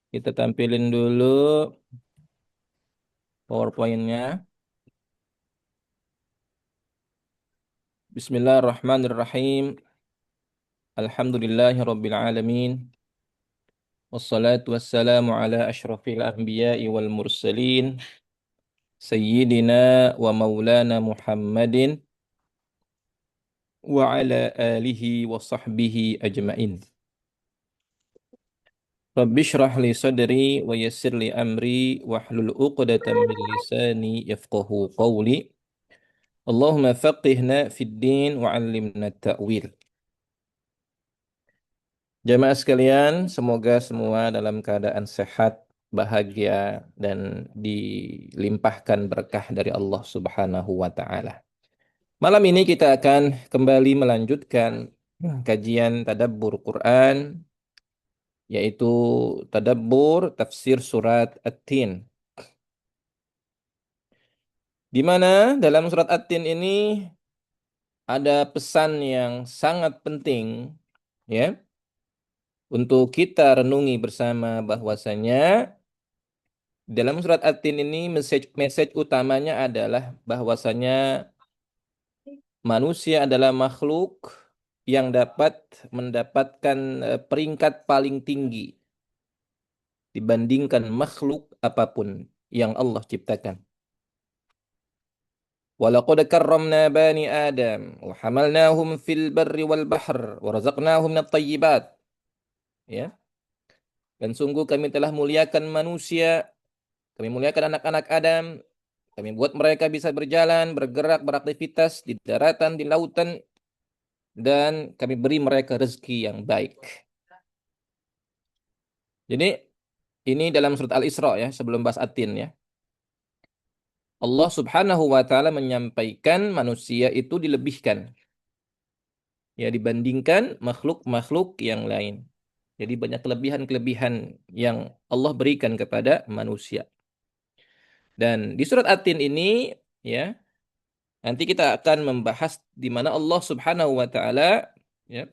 Kita tampilin dulu PowerPoint-nya. Bismillahirrahmanirrahim. Alhamdulillahirabbil alamin. Wassalatu wassalamu ala asyrafil anbiya'i wal mursalin. Sayyidina wa maulana Muhammadin wa ala alihi wa sahbihi ajmain. Rabbi shrah li sadri wa yassir li amri wahlul 'uqdatam min lisani yafqahu qawli. Allahumma faqihna fid din wa 'allimna ta'wil. Jamaah sekalian, semoga semua dalam keadaan sehat, bahagia, dan dilimpahkan berkah dari Allah Subhanahu wa Ta'ala. Malam ini kita akan kembali melanjutkan kajian tadabbur Quran, yaitu tadabbur tafsir surat At-Tin. Di mana dalam surat At-Tin ini ada pesan yang sangat penting, ya, untuk kita renungi bersama bahwasanya dalam surat At-Tin ini message utamanya adalah bahwasanya manusia adalah makhluk yang dapat mendapatkan peringkat paling tinggi dibandingkan makhluk apapun yang Allah ciptakan. Walaqad karramna bani Adam wa hamalnahum fil barri wal bahr wa razaqnahum minat thayyibat. Ya. Dan sungguh kami telah muliakan manusia, kami muliakan anak-anak Adam, kami buat mereka bisa berjalan, bergerak, beraktivitas di daratan, di lautan, dan kami beri mereka rezeki yang baik. Jadi ini dalam surat Al-Isra ya, sebelum bahas At-Tin ya. Allah Subhanahu wa taala menyampaikan manusia itu dilebihkan ya dibandingkan makhluk-makhluk yang lain. Jadi banyak kelebihan-kelebihan yang Allah berikan kepada manusia. Dan di surat At-Tin ini ya, nanti kita akan membahas di mana Allah Subhanahu wa taala ya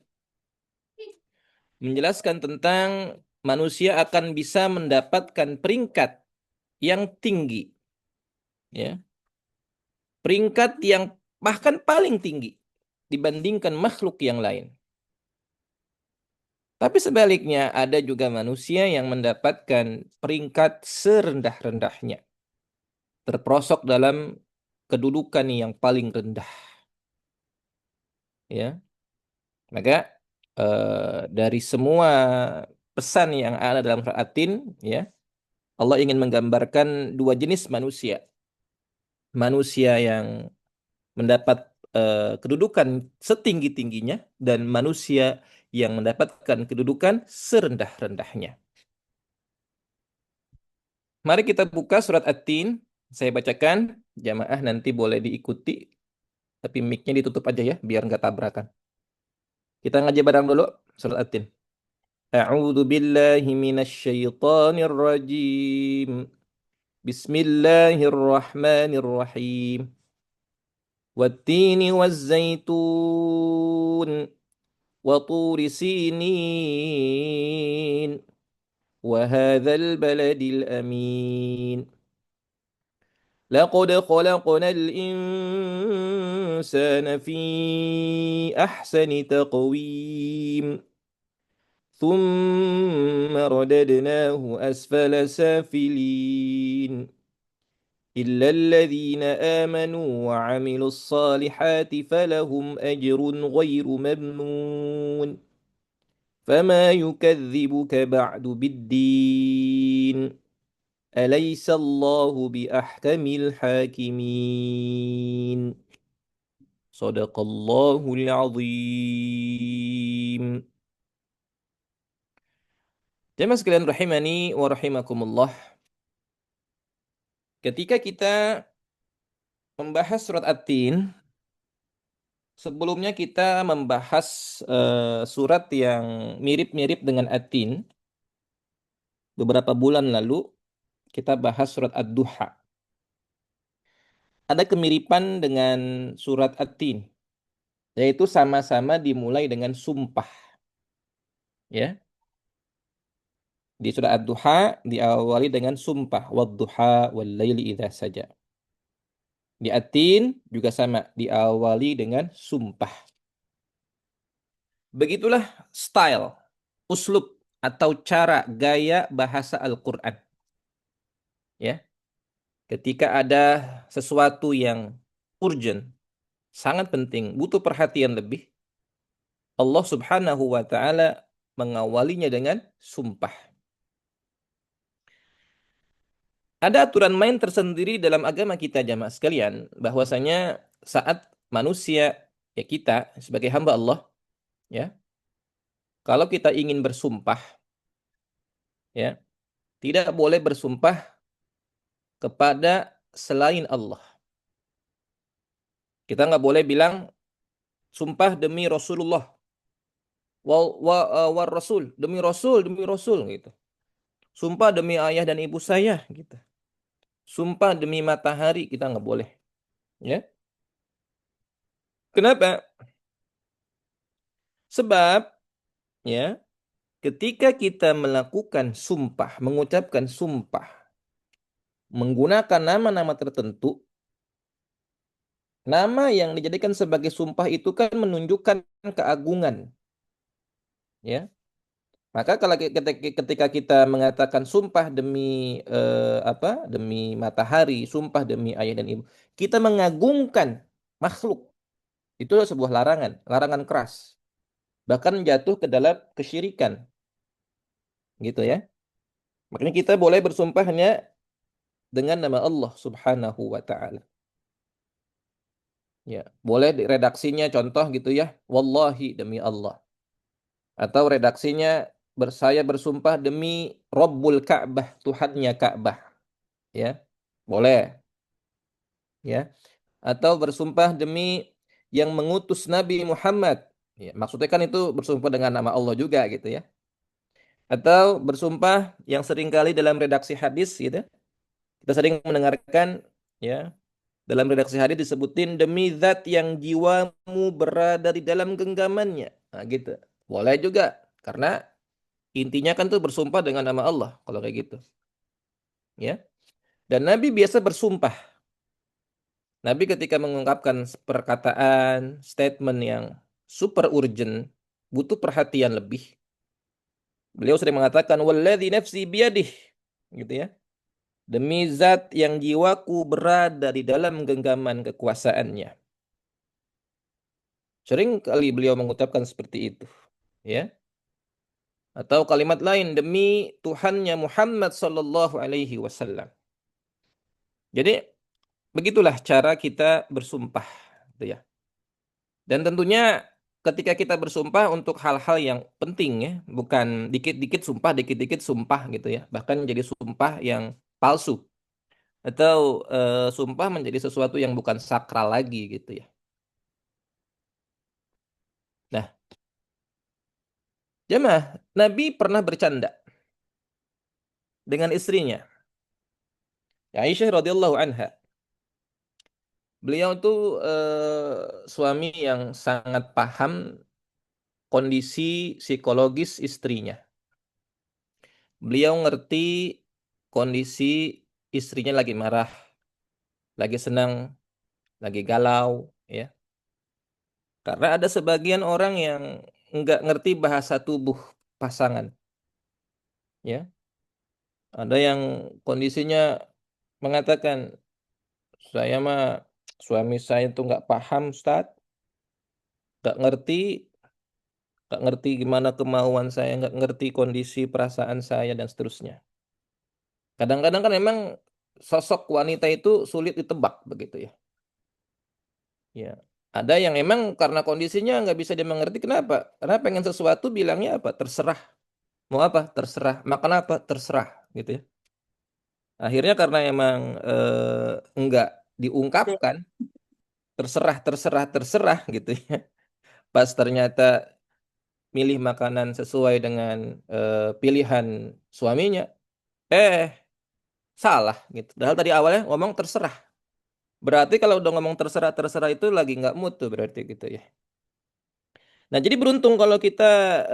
menjelaskan tentang manusia akan bisa mendapatkan peringkat yang tinggi ya. Peringkat yang bahkan paling tinggi dibandingkan makhluk yang lain. Tapi sebaliknya ada juga manusia yang mendapatkan peringkat serendah-rendahnya. Terperosok dalam kedudukan yang paling rendah. Ya, maka dari semua pesan yang ada dalam surat At-Tin, ya, Allah ingin menggambarkan dua jenis manusia. Manusia yang mendapat kedudukan setinggi-tingginya dan manusia yang mendapatkan kedudukan serendah-rendahnya. Mari kita buka surat At-Tin. Saya bacakan, jamaah nanti boleh diikuti, tapi mic-nya ditutup aja ya, biar nggak tabrakan. Kita ngaji bareng dulu surat At-Tin. A'udzu billahi minasyaitonir rajim. Bismillahirrahmanirrahim. Wattini wazzaitun wa turi sinin wa hadzal baladil amin. لقد خلقنا الإنسان في أحسن تقويم ثم رددناه أسفل سافلين إلا الذين آمنوا وعملوا الصالحات فلهم أجر غير ممنون فما يكذبك بعد بالدين أليس الله بأحكم الحاكمين صدق الله العظيم. Jemaah sekalian rahimani wa rahimakumullah. Ketika kita membahas surat At-Tin, sebelumnya kita membahas surat yang mirip-mirip dengan At-Tin. Beberapa bulan lalu kita bahas surat Ad-Duha. Ada kemiripan dengan surat At-Tin, yaitu sama-sama dimulai dengan sumpah. Ya. Di surah Ad-Duha diawali dengan sumpah, wadduha wal laili idza saja. Di At-Tin juga sama, diawali dengan sumpah. Begitulah style, uslub atau cara gaya bahasa Al-Qur'an, ya. Ketika ada sesuatu yang urgent, sangat penting, butuh perhatian lebih, Allah Subhanahu wa taala mengawalinya dengan sumpah. Ada aturan main tersendiri dalam agama kita jamaah sekalian, bahwasanya saat manusia, ya kita sebagai hamba Allah, ya, kalau kita ingin bersumpah, ya, tidak boleh bersumpah kepada selain Allah. Kita nggak boleh bilang sumpah demi Rasulullah, war Rasul, demi Rasul gitu. Sumpah demi ayah dan ibu saya gitu. Sumpah demi matahari kita nggak boleh, ya. Kenapa? Sebab, ya, ketika kita melakukan sumpah, mengucapkan sumpah menggunakan nama-nama tertentu, nama yang dijadikan sebagai sumpah itu kan menunjukkan keagungan, ya. Maka kalau ketika kita mengatakan sumpah demi apa? Demi matahari, sumpah demi ayah dan ibu, kita mengagungkan makhluk. Itu sebuah larangan, larangan keras. Bahkan jatuh ke dalam kesyirikan, gitu ya. Makanya kita boleh bersumpah hanya dengan nama Allah Subhanahu wa taala. Ya, boleh redaksinya contoh gitu ya, wallahi demi Allah. Atau redaksinya saya bersumpah demi Rabbul Ka'bah, Tuhannya Ka'bah, ya. Boleh, ya. Atau bersumpah demi yang mengutus Nabi Muhammad. Ya, maksudnya kan itu bersumpah dengan nama Allah juga gitu ya. Atau bersumpah yang seringkali dalam redaksi hadis gitu. Kita sering mendengarkan, ya, dalam redaksi hadis disebutin demi zat yang jiwamu berada di dalam genggamannya. Nah, gitu. Boleh juga karena intinya kan tuh bersumpah dengan nama Allah kalau kayak gitu, ya. Dan Nabi biasa bersumpah. Nabi ketika mengungkapkan perkataan, statement yang super urgent, butuh perhatian lebih. Beliau sering mengatakan walladzi nafsi biyadih, gitu ya. Demi zat yang jiwaku berada di dalam genggaman kekuasaannya. Sering kali beliau mengucapkan seperti itu, ya. Atau kalimat lain demi Tuhannya Muhammad sallallahu alaihi wasallam. Jadi begitulah cara kita bersumpah, gitu ya. Dan tentunya ketika kita bersumpah untuk hal-hal yang penting, ya, bukan dikit-dikit sumpah gitu ya. Bahkan jadi sumpah yang palsu atau sumpah menjadi sesuatu yang bukan sakral lagi gitu ya. Nah, jemaah, Nabi pernah bercanda dengan istrinya, Aisyah radhiyallahu anha. Beliau itu suami yang sangat paham kondisi psikologis istrinya. Beliau ngerti kondisi istrinya lagi marah, lagi senang, lagi galau, ya. Karena ada sebagian orang yang nggak ngerti bahasa tubuh pasangan, ya. Ada yang kondisinya mengatakan, saya mah suami saya itu nggak paham, Ustaz, nggak ngerti gimana kemauan saya, nggak ngerti kondisi perasaan saya dan seterusnya. Kadang-kadang kan memang sosok wanita itu sulit ditebak begitu ya. Ya. Ada yang emang karena kondisinya nggak bisa dimengerti. Kenapa? Karena pengen sesuatu bilangnya apa? Terserah. Mau apa? Terserah. Makan apa? Terserah. Gitu ya. Akhirnya karena emang nggak diungkapkan, terserah, terserah, terserah gitu ya. Pas ternyata milih makanan sesuai dengan pilihan suaminya, eh salah gitu. Padahal tadi awalnya ngomong terserah. Berarti kalau udah ngomong terserah, terserah itu lagi nggak mood tuh berarti gitu ya. Nah, jadi beruntung kalau kita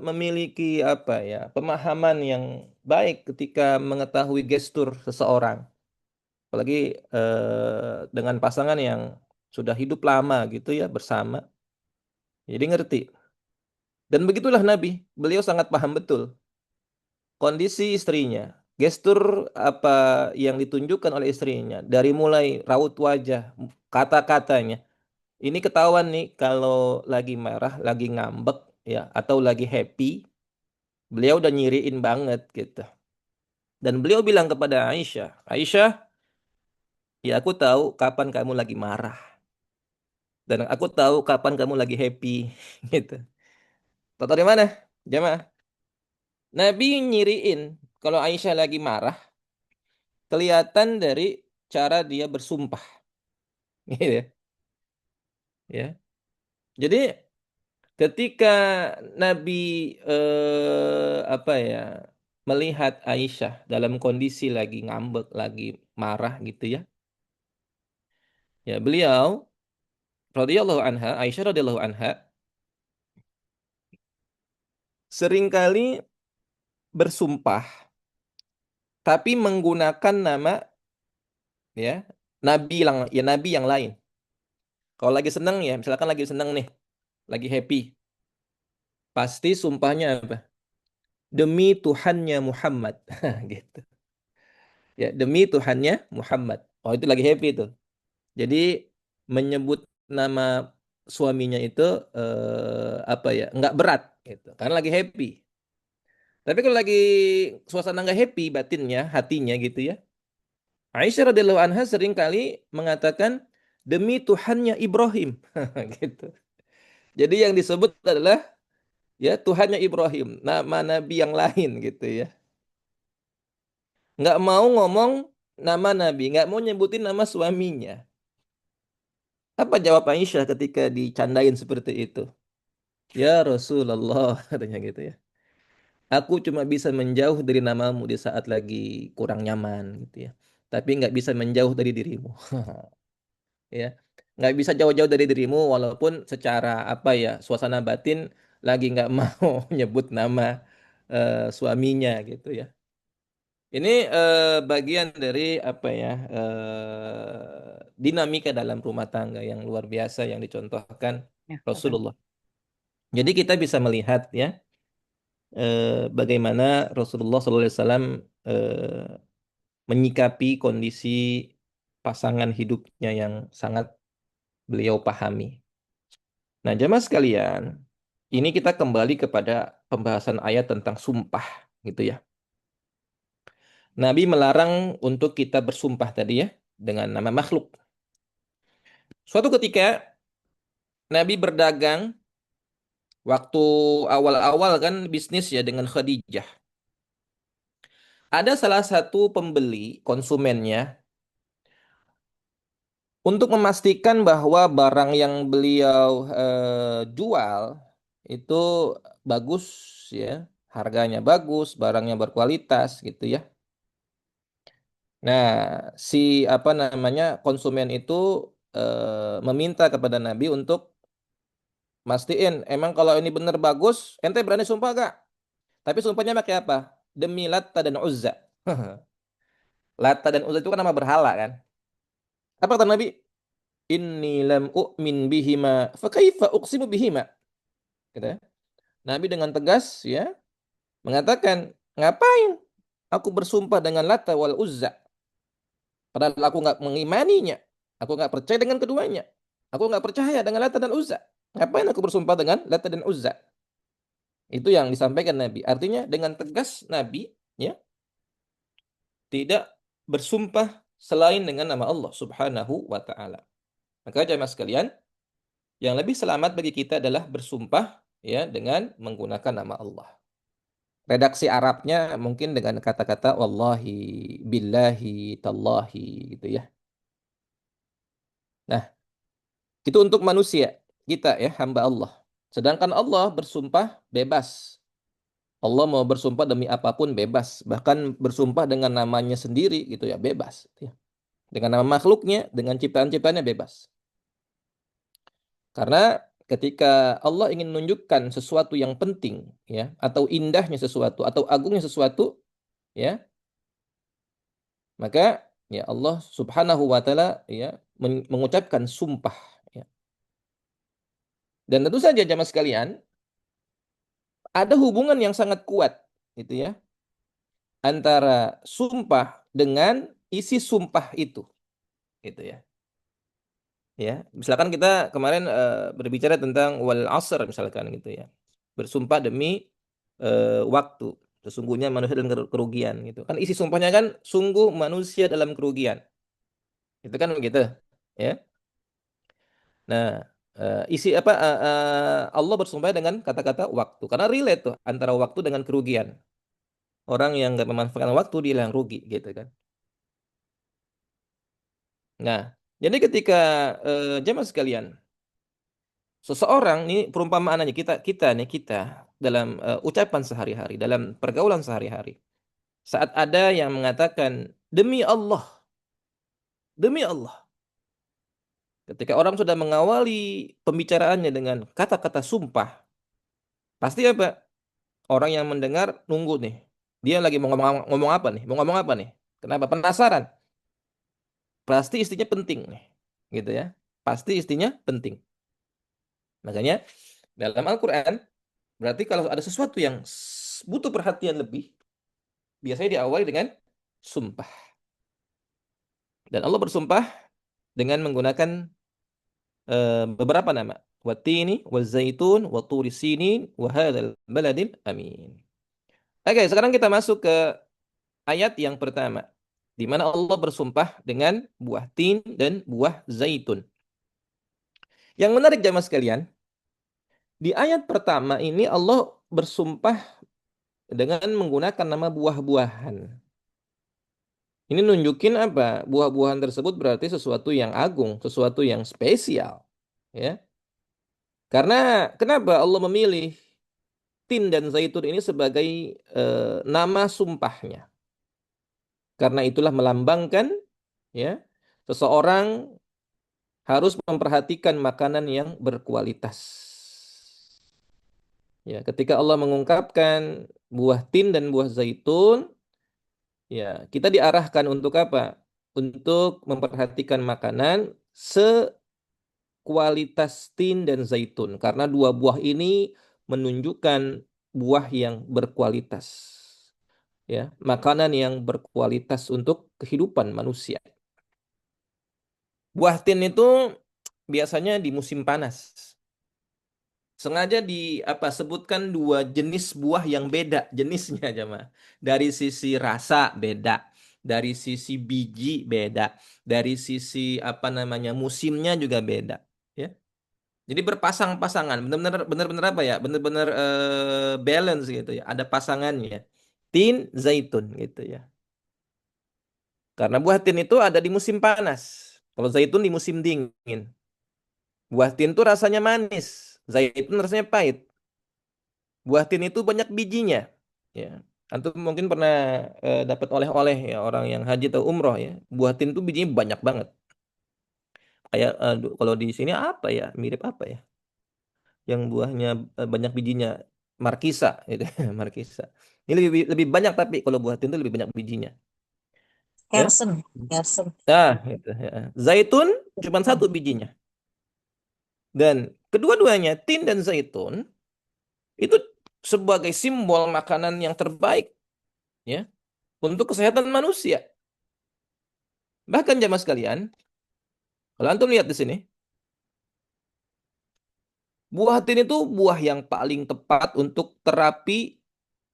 memiliki apa ya, pemahaman yang baik ketika mengetahui gestur seseorang, apalagi dengan pasangan yang sudah hidup lama gitu ya bersama. Jadi ngerti. Dan begitulah Nabi, beliau sangat paham betul kondisi istrinya, gestur apa yang ditunjukkan oleh istrinya, dari mulai raut wajah, kata-katanya. Ini ketahuan nih kalau lagi marah, lagi ngambek ya, atau lagi happy, beliau udah nyiriin banget gitu. Dan beliau bilang kepada Aisyah, Aisyah, ya aku tahu kapan kamu lagi marah dan aku tahu kapan kamu lagi happy gitu. Tahu dari mana? Jamaah. Nabi nyiriin kalau Aisyah lagi marah, kelihatan dari cara dia bersumpah. Gitu ya. Ya. Jadi ketika Nabi apa ya melihat Aisyah dalam kondisi lagi ngambek, lagi marah gitu ya. Ya, beliau radhiyallahu anha, Aisyah radhiyallahu anha seringkali bersumpah tapi menggunakan nama ya nabi yang lain. Kalau lagi seneng ya, misalkan lagi seneng nih, lagi happy, pasti sumpahnya apa? Demi Tuhannya Muhammad. Gitu. Ya, demi Tuhannya Muhammad. Oh, itu lagi happy tuh. Jadi menyebut nama suaminya itu apa ya? Nggak berat gitu. Karena lagi happy. Tapi kalau lagi suasana nggak happy batinnya, hatinya gitu ya. Aisyah radhiyallahu anha sering kali mengatakan demi Tuhannya Ibrahim gitu. Jadi yang disebut adalah ya Tuhannya Ibrahim, nama nabi yang lain gitu ya. Nggak mau ngomong nama nabi, nggak mau nyebutin nama suaminya. Apa jawab Aisyah ketika dicandain seperti itu? Ya Rasulullah, katanya gitu ya. Aku cuma bisa menjauh dari namamu di saat lagi kurang nyaman gitu ya. Tapi nggak bisa menjauh dari dirimu. Ya. Nggak bisa jauh-jauh dari dirimu walaupun secara apa ya, suasana batin lagi nggak mau nyebut nama suaminya gitu ya. Ini bagian dari apa ya, dinamika dalam rumah tangga yang luar biasa yang dicontohkan Ya, betul. Rasulullah. Jadi kita bisa melihat ya bagaimana Rasulullah SAW menyikapi kondisi pasangan hidupnya yang sangat beliau pahami. Nah, jemaah sekalian, ini kita kembali kepada pembahasan ayat tentang sumpah, gitu ya. Nabi melarang untuk kita bersumpah tadi ya, dengan nama makhluk. Suatu ketika, Nabi berdagang, waktu awal-awal kan bisnis ya dengan Khadijah. Ada salah satu pembeli, konsumennya, untuk memastikan bahwa barang yang beliau jual itu bagus ya, harganya bagus, barangnya berkualitas gitu ya. Nah, si apa namanya konsumen itu meminta kepada Nabi untuk mastiin, emang kalau ini bener bagus, ente berani sumpah gak? Tapi sumpahnya pakai apa? Demi Latta dan Uzza. Latta dan Uzza itu kan nama berhala kan? Apa kata Nabi? Inni lam u'min bihima, fa kaifa uqsimu bihima? Gitu ya. Nabi dengan tegas ya mengatakan, ngapain aku bersumpah dengan Latta wal Uzza? Padahal aku nggak mengimaninya. Aku nggak percaya dengan keduanya. Aku nggak percaya dengan Lata dan Uzza. Ngapain aku bersumpah dengan Lata dan Uzza? Itu yang disampaikan Nabi. Artinya dengan tegas Nabi ya tidak bersumpah selain dengan nama Allah Subhanahu wa taala. Maka jemaah sekalian, yang lebih selamat bagi kita adalah bersumpah ya dengan menggunakan nama Allah. Redaksi Arabnya mungkin dengan kata-kata wallahi, billahi, tallahi gitu ya. Nah, itu untuk manusia, kita ya, hamba Allah. Sedangkan Allah bersumpah bebas. Allah mau bersumpah demi apapun bebas. Bahkan bersumpah dengan namanya sendiri gitu ya, bebas. Ya. Dengan nama makhluknya, dengan ciptaan-ciptaannya bebas. Karena ketika Allah ingin menunjukkan sesuatu yang penting, ya, atau indahnya sesuatu, atau agungnya sesuatu, ya, maka ya Allah Subhanahu wa taala ya mengucapkan sumpah, ya. Dan tentu saja jamaah sekalian, ada hubungan yang sangat kuat gitu ya antara sumpah dengan isi sumpah itu gitu ya. Ya, misalkan kita kemarin berbicara tentang wal asr misalkan gitu ya. Bersumpah demi waktu. Sesungguhnya manusia dalam kerugian gitu. Kan isi sumpahnya kan sungguh manusia dalam kerugian. Itu kan begitu, ya. Nah, isi apa Allah bersumpah dengan kata-kata waktu karena relate tuh antara waktu dengan kerugian. Orang yang nggak memanfaatkan waktu dia yang rugi gitu kan. Nah, jadi ketika jemaah sekalian, seseorang ini perumpamaan aja kita dalam ucapan sehari-hari, dalam pergaulan sehari-hari. Saat ada yang mengatakan demi Allah. Ketika orang sudah mengawali pembicaraannya dengan kata-kata sumpah, pasti apa? Orang yang mendengar nunggu nih. Dia lagi mau ngomong apa nih? Mau ngomong apa nih? Kenapa? Penasaran. Pasti istrinya penting nih. Gitu ya. Pasti istrinya penting. Makanya dalam Al-Quran, berarti kalau ada sesuatu yang butuh perhatian lebih, biasanya diawali dengan sumpah. Dan Allah bersumpah dengan menggunakan beberapa nama. Watini, wazaitun, waturi sinin, wahadal baladil amin. Oke, sekarang kita masuk ke ayat yang pertama. Di mana Allah bersumpah dengan buah tin dan buah zaitun. Yang menarik jamaah sekalian, di ayat pertama ini Allah bersumpah dengan menggunakan nama buah-buahan. Ini nunjukin apa? Buah-buahan tersebut berarti sesuatu yang agung, sesuatu yang spesial. Ya. Karena kenapa Allah memilih tin dan zaitun ini sebagai nama sumpahnya? Karena itulah melambangkan ya seseorang harus memperhatikan makanan yang berkualitas. Ya, ketika Allah mengungkapkan buah tin dan buah zaitun, ya, kita diarahkan untuk apa? Untuk memperhatikan makanan sekualitas tin dan zaitun. Karena dua buah ini menunjukkan buah yang berkualitas. Ya, makanan yang berkualitas untuk kehidupan manusia. Buah tin itu biasanya di musim panas. Sengaja di apa sebutkan dua jenis buah yang beda jenisnya aja mah. Dari sisi rasa beda, dari sisi biji beda, dari sisi apa namanya musimnya juga beda, ya. Jadi berpasang-pasangan, benar-benar benar-benar apa ya? Benar-benar balance gitu ya. Ada pasangannya. Tin, zaitun gitu ya. Karena buah tin itu ada di musim panas. Kalau zaitun di musim dingin. Buah tin itu rasanya manis, zaitun rasanya pahit. Buah tin itu banyak bijinya. Ya. Antum mungkin pernah dapat oleh-oleh ya orang yang haji atau umroh ya. Buah tin itu bijinya banyak banget. Kayak kalau di sini apa ya? Mirip apa ya? Yang buahnya banyak bijinya. Markisa gitu. Markisa. Ini lebih banyak tapi kalau buah tin itu lebih banyak bijinya. Ya. Kersen, kersen. Nah, gitu, ya. Zaitun cuma satu bijinya. Dan kedua-duanya tin dan zaitun itu sebagai simbol makanan yang terbaik ya untuk kesehatan manusia. Bahkan jamaah sekalian, kalau antum lihat di sini, buah tin itu buah yang paling tepat untuk terapi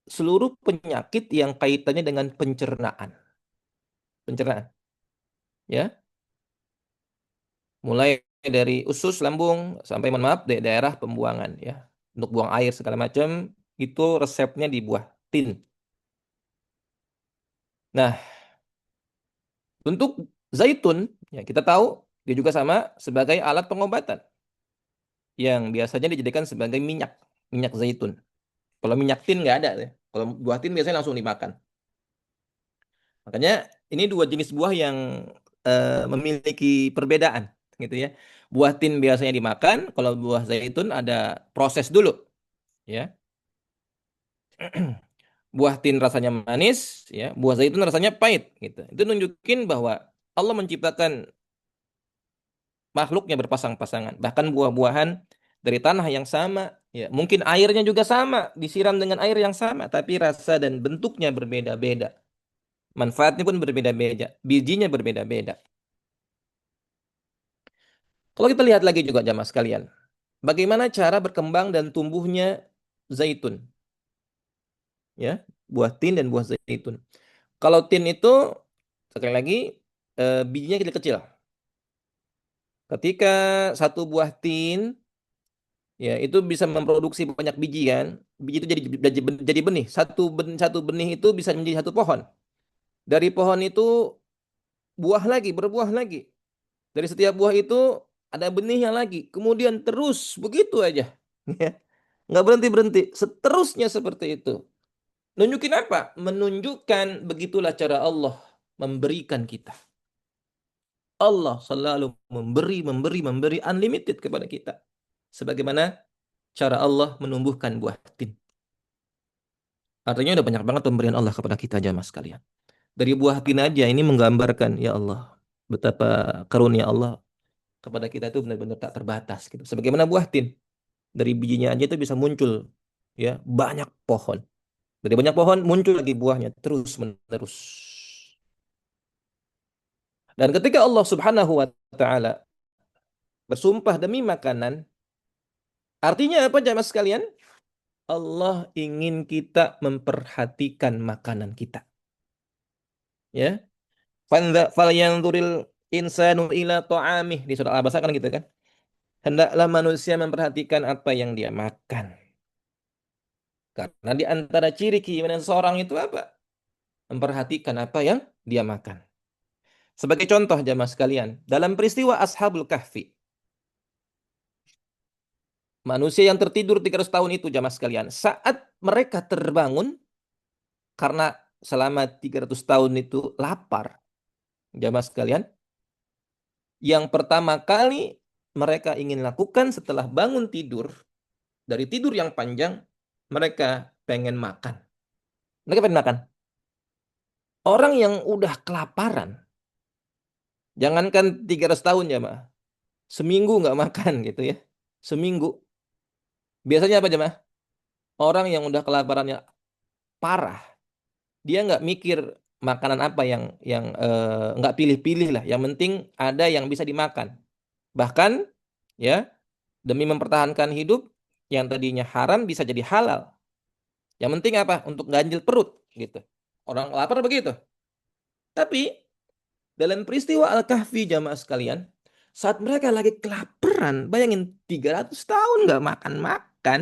seluruh penyakit yang kaitannya dengan pencernaan. Pencernaan, ya. Mulai dari usus, lambung, sampai mohon maaf, daerah pembuangan, ya. Untuk buang air segala macam, itu resepnya di buah tin. Nah, untuk zaitun, ya kita tahu dia juga sama sebagai alat pengobatan yang biasanya dijadikan sebagai minyak, minyak zaitun. Kalau minyak tin nggak ada ya. Kalau buah tin biasanya langsung dimakan. Makanya ini dua jenis buah yang memiliki perbedaan gitu ya. Buah tin biasanya dimakan, kalau buah zaitun ada proses dulu, ya. Buah tin rasanya manis, ya. Buah zaitun rasanya pahit, gitu. Itu nunjukin bahwa Allah menciptakan makhluknya berpasang-pasangan. Bahkan buah-buahan dari tanah yang sama, ya. Mungkin airnya juga sama, disiram dengan air yang sama, tapi rasa dan bentuknya berbeda-beda. Manfaatnya pun berbeda-beda, bijinya berbeda-beda. Kalau kita lihat lagi juga jamaah sekalian, bagaimana cara berkembang dan tumbuhnya zaitun, ya, buah tin dan buah zaitun. Kalau tin itu sekali lagi bijinya kecil-kecil. Ketika satu buah tin, ya, itu bisa memproduksi banyak biji kan, biji itu jadi benih. Satu benih itu bisa menjadi satu pohon. Dari pohon itu buah lagi, berbuah lagi. Dari setiap buah itu ada benihnya lagi. Kemudian terus begitu aja. Ya. Nggak berhenti-berhenti. Seterusnya seperti itu. Nunjukin apa? Menunjukkan begitulah cara Allah memberikan kita. Allah selalu memberi, memberi, memberi unlimited kepada kita. Sebagaimana cara Allah menumbuhkan buah tin. Artinya udah banyak banget pemberian Allah kepada kita jamaah sekalian. Dari buah tin aja ini menggambarkan ya Allah betapa karunia Allah kepada kita itu benar-benar tak terbatas gitu. Sebagaimana buah tin, dari bijinya aja itu bisa muncul ya banyak pohon. Dari banyak pohon muncul lagi buahnya terus menerus. Dan ketika Allah Subhanahu wa taala bersumpah demi makanan, artinya apa jamaah sekalian? Allah ingin kita memperhatikan makanan kita. Ya. Falyanzuril insanu ila ta'amih di surah Al-Baqarah kan gitu kan. Hendaklah manusia memperhatikan apa yang dia makan. Karena di antara ciri keimanan seseorang itu apa? Memperhatikan apa yang dia makan. Sebagai contoh jamaah sekalian, dalam peristiwa Ashabul Kahfi, manusia yang tertidur 300 tahun itu jamaah sekalian, saat mereka terbangun karena selama 300 tahun itu lapar, jamaah sekalian, yang pertama kali mereka ingin lakukan setelah bangun tidur, dari tidur yang panjang, mereka pengen makan. Mereka pengen makan. Orang yang udah kelaparan, jangankan 300 tahun ya, Mak. Seminggu nggak makan gitu ya. Seminggu. Biasanya apa jemaah? Orang yang udah kelaparannya parah, dia nggak mikir makanan apa yang nggak pilih-pilih lah. Yang penting ada yang bisa dimakan. Bahkan ya demi mempertahankan hidup yang tadinya haram bisa jadi halal. Yang penting apa? Untuk ganjil perut gitu. Orang lapar begitu. Tapi dalam peristiwa Al-Kahfi jamaah sekalian, saat mereka lagi kelaparan, bayangin 300 tahun nggak makan-makan,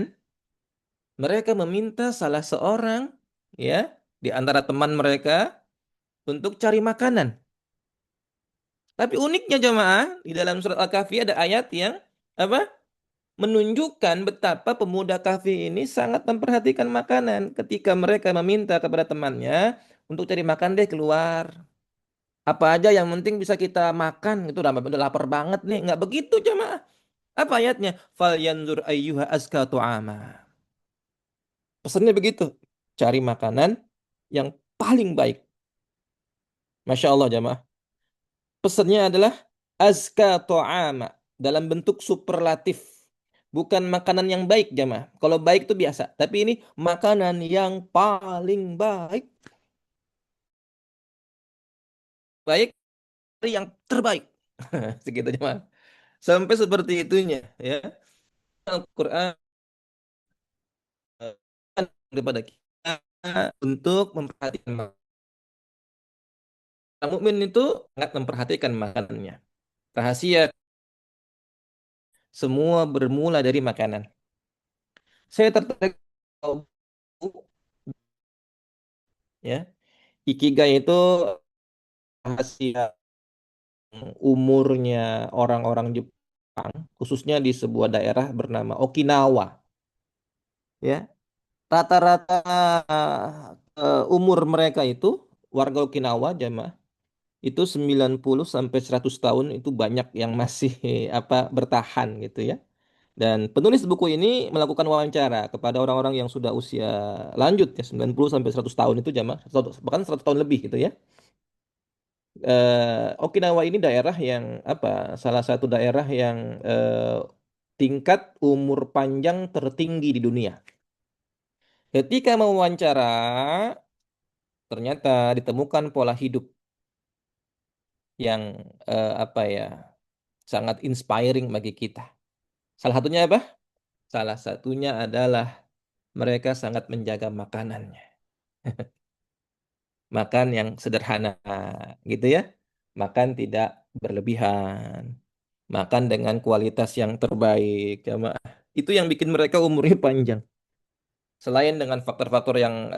mereka meminta salah seorang ya di antara teman mereka untuk cari makanan. Tapi uniknya jamaah, di dalam surat Al-Kahfi ada ayat yang apa? Menunjukkan betapa pemuda kahfi ini sangat memperhatikan makanan ketika mereka meminta kepada temannya untuk cari makan deh keluar. Apa aja yang penting bisa kita makan itu udah lapar banget nih. Nggak begitu jemaah. Apa ayatnya? Fal yanzur ayyuha azka tu'ama. Pesannya begitu. Cari makanan yang paling baik. Masya Allah jemaah. Pesannya adalah azka tu'ama. Dalam bentuk superlatif. Bukan makanan yang baik jemaah. Kalau baik itu biasa. Tapi ini makanan yang paling baik. Baik yang terbaik. Segitu jemaah. Sampai seperti itunya ya. Al-Quran kepada kita untuk memperhatikan makanan. Orang mukmin itu sangat memperhatikan makanannya. Rahasia semua bermula dari makanan. Saya tertarik ya. Ikigai itu rahasia umurnya orang-orang Jepang, khususnya di sebuah daerah bernama Okinawa. Ya, rata-rata umur mereka itu warga Okinawa jamaah itu 90 sampai 100 tahun itu banyak yang masih apa bertahan gitu ya. Dan penulis buku ini melakukan wawancara kepada orang-orang yang sudah usia lanjut ya 90 sampai 100 tahun itu jamaah, bahkan 100 tahun lebih gitu ya. Okinawa ini daerah yang apa? Salah satu daerah yang tingkat umur panjang tertinggi di dunia. Ketika mewawancara, ternyata ditemukan pola hidup yang apa ya, sangat inspiring bagi kita. Salah satunya apa? Salah satunya adalah mereka sangat menjaga makanannya. Makan yang sederhana gitu ya. Makan tidak berlebihan. Makan dengan kualitas yang terbaik, jamaah. Itu yang bikin mereka umurnya panjang. Selain dengan faktor-faktor yang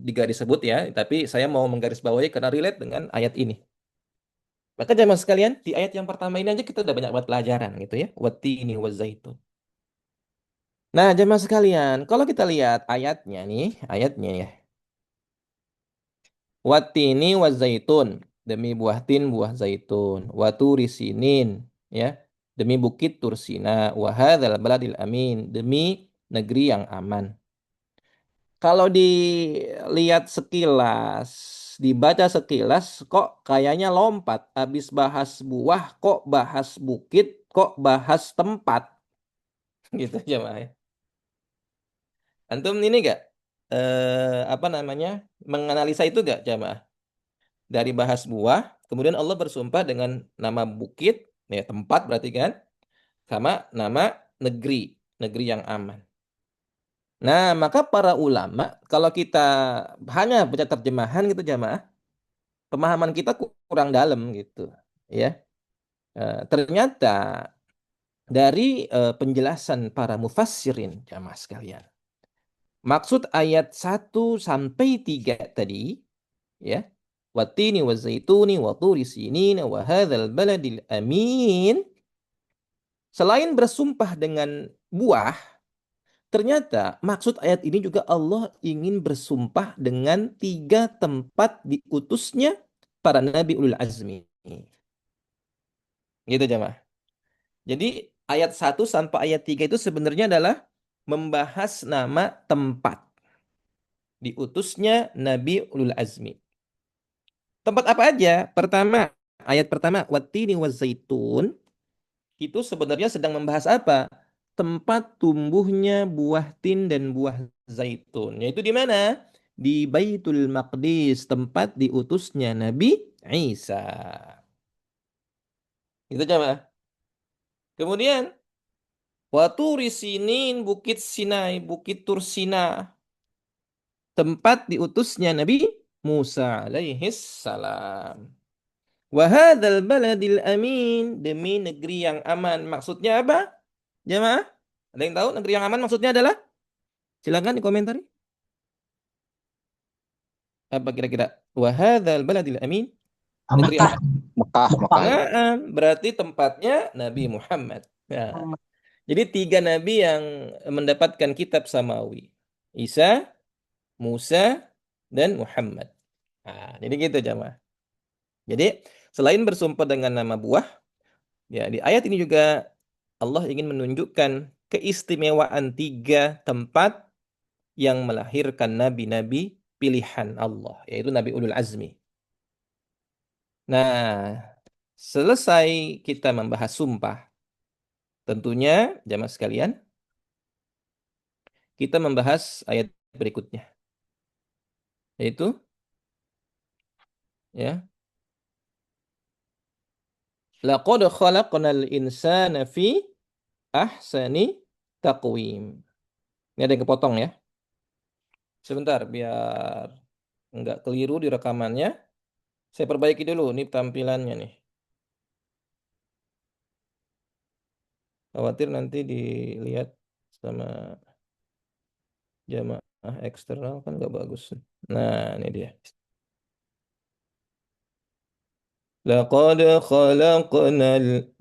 digaris sebut ya, tapi saya mau menggarisbawahi karena relate dengan ayat ini. Maka jamaah sekalian, di ayat yang pertama ini aja kita udah banyak banget pelajaran gitu ya. Wattini wazaitun. Nah, jamaah sekalian, kalau kita lihat ayatnya nih, ayatnya ya. Wattini wazaitun, demi buah tin, buah zaitun. Waturi sinin, ya, demi bukit Tursina. Wahadzal baladil amin, demi negeri yang aman. Kalau dilihat sekilas, dibaca sekilas, kok kayaknya lompat. Habis bahas buah, kok bahas bukit, kok bahas tempat. Gitu jemaah. Antum ini gak apa namanya menganalisa itu gak jamaah? Dari bahas buah, kemudian Allah bersumpah dengan nama bukit, ya tempat berarti kan, sama nama negeri, negeri yang aman. Nah, maka para ulama, kalau kita hanya baca terjemahan gitu jamaah, pemahaman kita kurang dalam gitu, ya. Ternyata dari penjelasan para mufassirin jamaah sekalian, maksud ayat 1 sampai 3 tadi, ya, watini wazaituni wa turi sinin wa hadzal baladil amin, selain bersumpah dengan buah, ternyata maksud ayat ini juga Allah ingin bersumpah dengan 3 tempat diutusnya para nabi ulul azmi. Gitu jemaah. Jadi ayat 1 sampai ayat 3 itu sebenarnya adalah membahas nama tempat diutusnya nabi ulul azmi. Tempat apa aja? Pertama, ayat pertama, wattini wazaitun, itu sebenarnya sedang membahas apa? Tempat tumbuhnya buah tin dan buah zaitun. Yaitu di mana? Di Baitul Maqdis, tempat diutusnya Nabi Isa. Itu coba. Kemudian, Waturi Sinin, Bukit Sinai, Bukit Tursina, tempat diutusnya Nabi Musa alaihis salam. Wahadal baladil amin, demi negeri yang aman. Maksudnya apa? Jemaah? Ada yang tahu negeri yang aman maksudnya adalah? Silakan dikomentari. Apa kira-kira? Wahadzal baladil amin. Negeri Mekah, apa? Mekah, Mekah. Mekah. Berarti tempatnya Nabi Muhammad. Nah, jadi 3 nabi yang mendapatkan kitab samawi. Isa, Musa, dan Muhammad. Nah, jadi gitu jamaah. Jadi selain bersumpah dengan nama buah, ya di ayat ini juga Allah ingin menunjukkan keistimewaan 3 tempat yang melahirkan nabi-nabi pilihan Allah, yaitu Nabi Ulul Azmi. Nah, selesai kita membahas sumpah, tentunya jamaah sekalian, kita membahas ayat berikutnya, yaitu ya, laqad khalaqnal insana fi ahsani taqwim. Ini ada yang kepotong ya. Sebentar biar nggak keliru di rekamannya. Saya perbaiki dulu nih tampilannya nih. Khawatir nanti dilihat sama jamaah eksternal kan nggak bagus. Nah, ini dia. Laqad khalaqnal.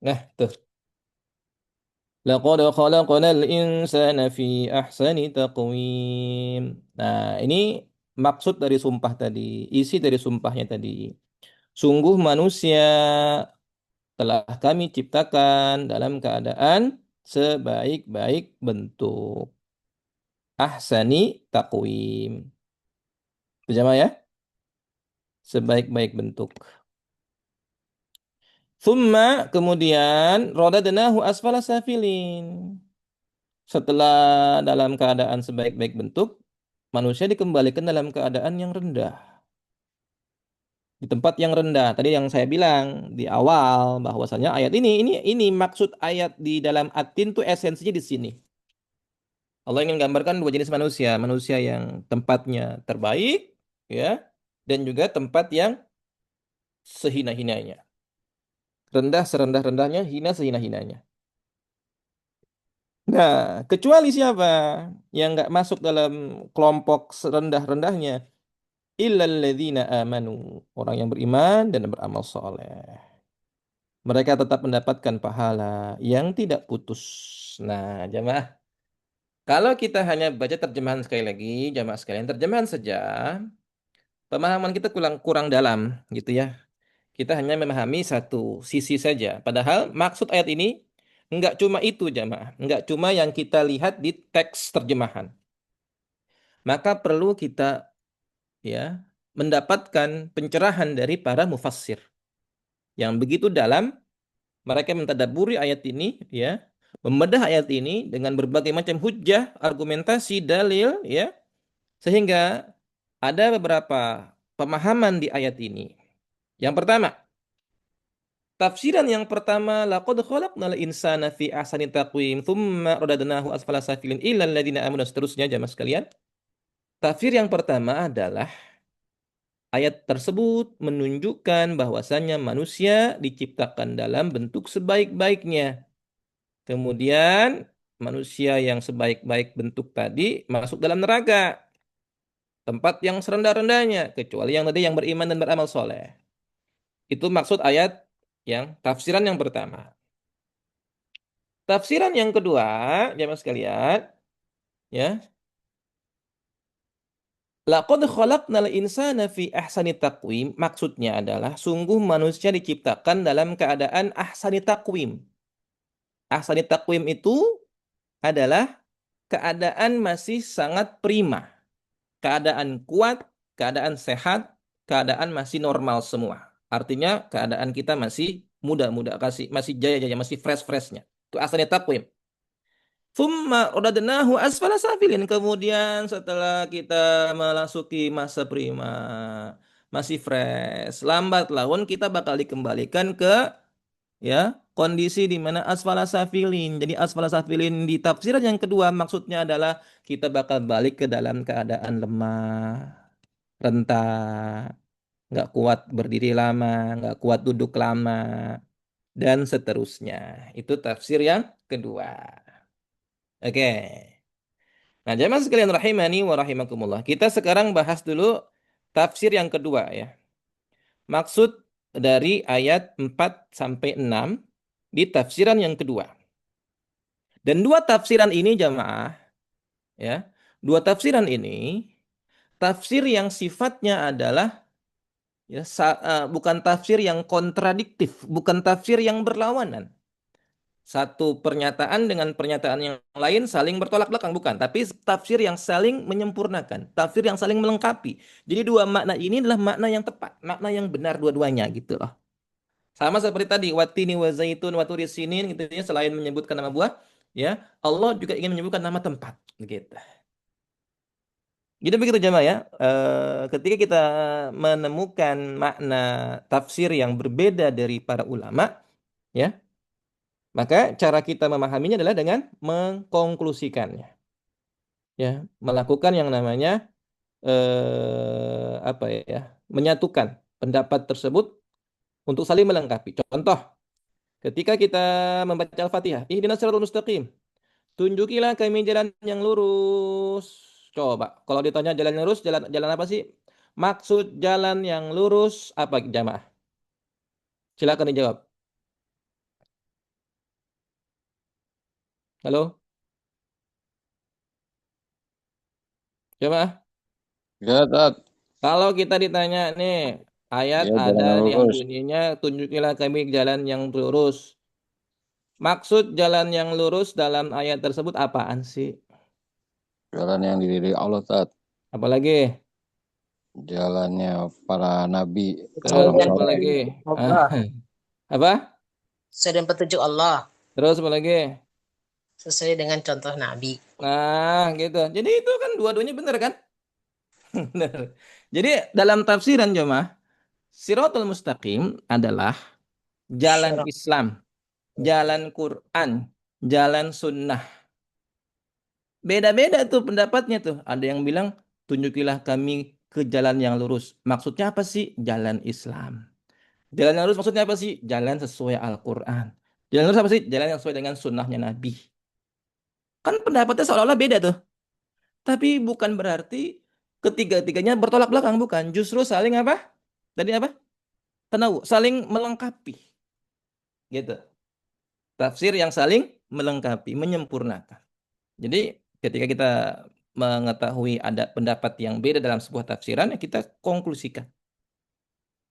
Nah, tuh. Laqad khalaqnal insana fi ahsani taqwim. Nah, ini maksud dari sumpah tadi, isi dari sumpahnya tadi. Sungguh manusia telah kami ciptakan dalam keadaan sebaik-baik bentuk. Ahsani taqwim. Terjemah ya, sebaik-baik bentuk. Thumma kemudian radadnahu asfala safilin. Setelah dalam keadaan sebaik-baik bentuk, manusia dikembalikan dalam keadaan yang rendah. Di tempat yang rendah. Tadi yang saya bilang di awal bahwasanya ayat ini maksud ayat di dalam atin tuh esensinya di sini. Allah ingin gambarkan dua jenis manusia, manusia yang tempatnya terbaik ya dan juga tempat yang sehina-hinanya. Rendah serendah-rendahnya, hina sehina-hinanya. Nah, kecuali siapa yang nggak masuk dalam kelompok serendah-rendahnya, illalladzina amanu, orang yang beriman dan beramal soleh. Mereka tetap mendapatkan pahala yang tidak putus. Nah, jamaah, kalau kita hanya baca terjemahan sekali lagi, jamaah sekalian, terjemahan saja, pemahaman kita kurang kurang dalam, gitu ya. Kita hanya memahami satu sisi saja. Padahal maksud ayat ini enggak cuma itu, jamaah. Enggak cuma yang kita lihat di teks terjemahan. Maka perlu kita ya mendapatkan pencerahan dari para mufassir yang begitu dalam. Mereka mentadabburi ayat ini, ya, membedah ayat ini dengan berbagai macam hujjah, argumentasi, dalil, ya, sehingga ada beberapa pemahaman di ayat ini. Yang pertama, tafsiran yang pertama, laqad khalaqnal insana fi ahsani taqwim, tsumma radadnahu asfala safilin illal ladzina amanu, dan seterusnya jamaah sekalian. Tafsir yang pertama adalah ayat tersebut menunjukkan bahwasannya manusia diciptakan dalam bentuk sebaik-baiknya. Kemudian manusia yang sebaik-baik bentuk tadi masuk dalam neraka, tempat yang serendah-rendahnya, kecuali yang tadi yang beriman dan beramal soleh. Itu maksud ayat yang tafsiran yang pertama. Tafsiran yang kedua, jemaah sekalian, ya, laqad khalaqnal insana fi ahsani taqwim, maksudnya adalah sungguh manusia diciptakan dalam keadaan ahsani taqwim. Ahsani taqwim itu adalah keadaan masih sangat prima, keadaan kuat, keadaan sehat, keadaan masih normal semua. Artinya keadaan kita masih muda-muda, masih jaya-jaya, masih fresh-freshnya. Itu asalnya takwim. Thumma radadnahu asfala safilin. Kemudian setelah kita memasuki masa prima, masih fresh, lambat laun kita bakal dikembalikan ke ya kondisi di mana asfala safilin. Jadi asfala safilin di tafsiran yang kedua maksudnya adalah kita bakal balik ke dalam keadaan lemah, renta, nggak kuat berdiri lama, nggak kuat duduk lama, dan seterusnya. Itu tafsir yang kedua. Oke. Nah, jemaah sekalian rahimani wa rahimakumullah. Kita sekarang bahas dulu tafsir yang kedua ya. Maksud dari ayat 4 sampai 6 di tafsiran yang kedua. Dan dua tafsiran ini jemaah ya, dua tafsiran ini tafsir yang sifatnya adalah ya, bukan tafsir yang kontradiktif, bukan tafsir yang berlawanan. Satu pernyataan dengan pernyataan yang lain saling bertolak belakang, bukan. Tapi tafsir yang saling menyempurnakan, tafsir yang saling melengkapi. Jadi dua makna ini adalah makna yang tepat, makna yang benar dua-duanya gitu loh. Sama seperti tadi, watini wa zaitun wa turi sinin gitu ya, selain menyebutkan nama buah, ya, Allah juga ingin menyebutkan nama tempat gitu. Jadi begitu jemaah ya. Ketika kita menemukan makna tafsir yang berbeda dari para ulama, ya, maka cara kita memahaminya adalah dengan mengkonklusikannya, ya, melakukan yang namanya apa ya, menyatukan pendapat tersebut untuk saling melengkapi. Contoh, ketika kita membaca Al-Fatihah, ihdinas siratal mustaqim, tunjukilah kami jalan yang lurus. Coba, kalau ditanya jalan yang lurus, jalan jalan apa sih? Maksud jalan yang lurus apa jamaah? Silakan dijawab. Halo, coba. Ya, Tat. Kalau kita ditanya nih, ayat Ya, ada jalan yang yang lurus. bunyinya tunjukilah kami jalan yang lurus. Maksud jalan yang lurus dalam ayat tersebut apaan sih? Jalan yang dididik Allah, Tat. Apalagi? Jalannya para nabi, Terus Sesuai orang dengan apa soleh. lagi? petunjuk Ah, Allah. apa? Sesuai dengan petunjuk Allah. Terus apa lagi? Sesuai dengan contoh Nabi. Nah, gitu. Jadi itu kan dua-duanya benar kan? Benar. Jadi dalam tafsiran jemaah, Siratul Mustaqim adalah jalan Syarah. Islam, jalan Quran, jalan sunnah. Beda-beda tuh pendapatnya tuh. Ada yang bilang, tunjukilah kami ke jalan yang lurus. Maksudnya apa sih? Jalan Islam. Jalan yang lurus maksudnya apa sih? Jalan sesuai Al-Quran. Jalan lurus apa sih? Jalan yang sesuai dengan sunnahnya Nabi. Kan pendapatnya seolah-olah beda tuh. Tapi bukan berarti ketiga-tiganya bertolak belakang. Bukan. Justru saling apa? Tadi apa? Tenawu. Saling melengkapi. Gitu. Tafsir yang saling melengkapi, menyempurnakan. Jadi ketika kita mengetahui ada pendapat yang beda dalam sebuah tafsiran, ya kita konklusikan.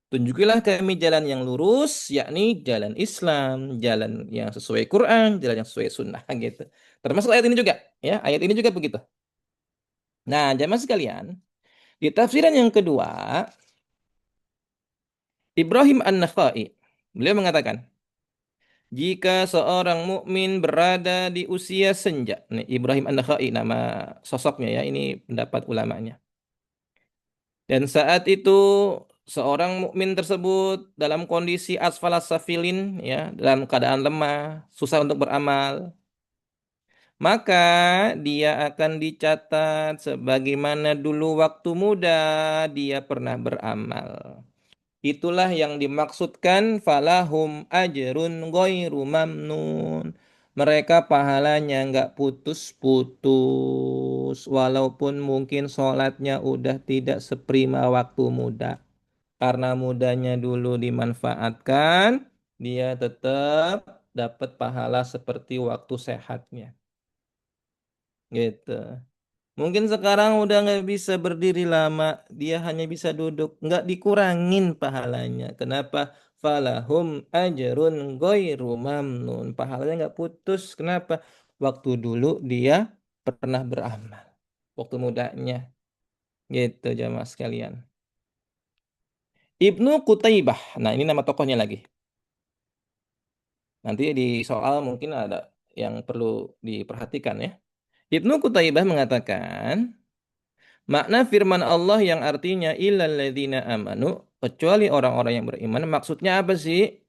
Tunjukilah kami jalan yang lurus, yakni jalan Islam, jalan yang sesuai Quran, jalan yang sesuai Sunnah, gitu. Termasuk ayat ini juga, ya. Ayat ini juga begitu. Nah, jamaah sekalian, di tafsiran yang kedua, Ibrahim An-Nakhai, beliau mengatakan, jika seorang mukmin berada di usia senja, nih Ibrahim An-Nakhai nama sosoknya ya, ini pendapat ulamanya. Dan saat itu seorang mukmin tersebut dalam kondisi asfalas safilin ya, dalam keadaan lemah, susah untuk beramal, maka dia akan dicatat sebagaimana dulu waktu muda dia pernah beramal. Itulah yang dimaksudkan falahum ajrun ghairu mamnun. Mereka pahalanya nggak putus-putus. Walaupun mungkin sholatnya udah tidak seprima waktu muda. Karena mudanya dulu dimanfaatkan, dia tetap dapat pahala seperti waktu sehatnya. Gitu. Mungkin sekarang udah nggak bisa berdiri lama, dia hanya bisa duduk, nggak dikurangin pahalanya. Kenapa? Falahum ajrun ghairu mamnun. Pahalanya nggak putus. Kenapa? Waktu dulu dia pernah beramal. Waktu mudanya. Gitu jamaah sekalian. Ibnu Qutaibah. Nah ini nama tokohnya lagi. Nanti di soal mungkin ada yang perlu diperhatikan ya. Ibnu Qutaibah mengatakan, makna firman Allah yang artinya illalladzina amanu, kecuali orang-orang yang beriman, maksudnya apa sih?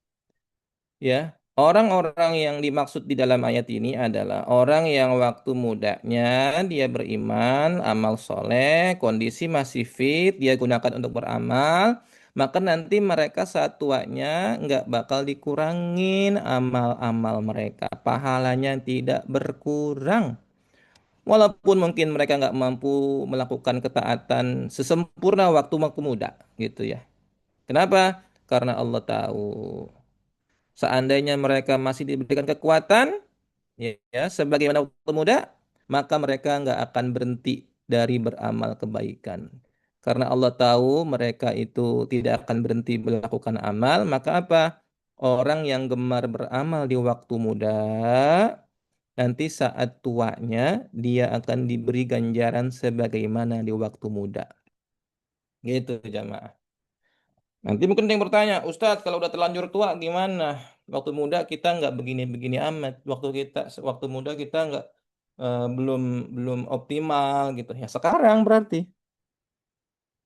Ya, orang-orang yang dimaksud di dalam ayat ini adalah orang yang waktu mudanya dia beriman, amal soleh, kondisi masih fit, dia gunakan untuk beramal, maka nanti mereka saat tuanya nggak bakal dikurangin amal-amal mereka. Pahalanya tidak berkurang. Walaupun mungkin mereka nggak mampu melakukan ketaatan sesempurna waktu waktu muda, gitu ya. Kenapa? Karena Allah tahu. Seandainya mereka masih diberikan kekuatan, ya, sebagaimana waktu muda, maka mereka nggak akan berhenti dari beramal kebaikan. Karena Allah tahu mereka itu tidak akan berhenti melakukan amal, maka apa? Orang yang gemar beramal di waktu muda, nanti saat tuanya dia akan diberi ganjaran sebagaimana di waktu muda. Gitu jamaah. Nanti mungkin ada yang bertanya, Ustadz kalau udah terlanjur tua gimana? Waktu muda kita nggak begini-begini amat. Waktu muda kita nggak belum belum optimal gitu. Ya sekarang berarti.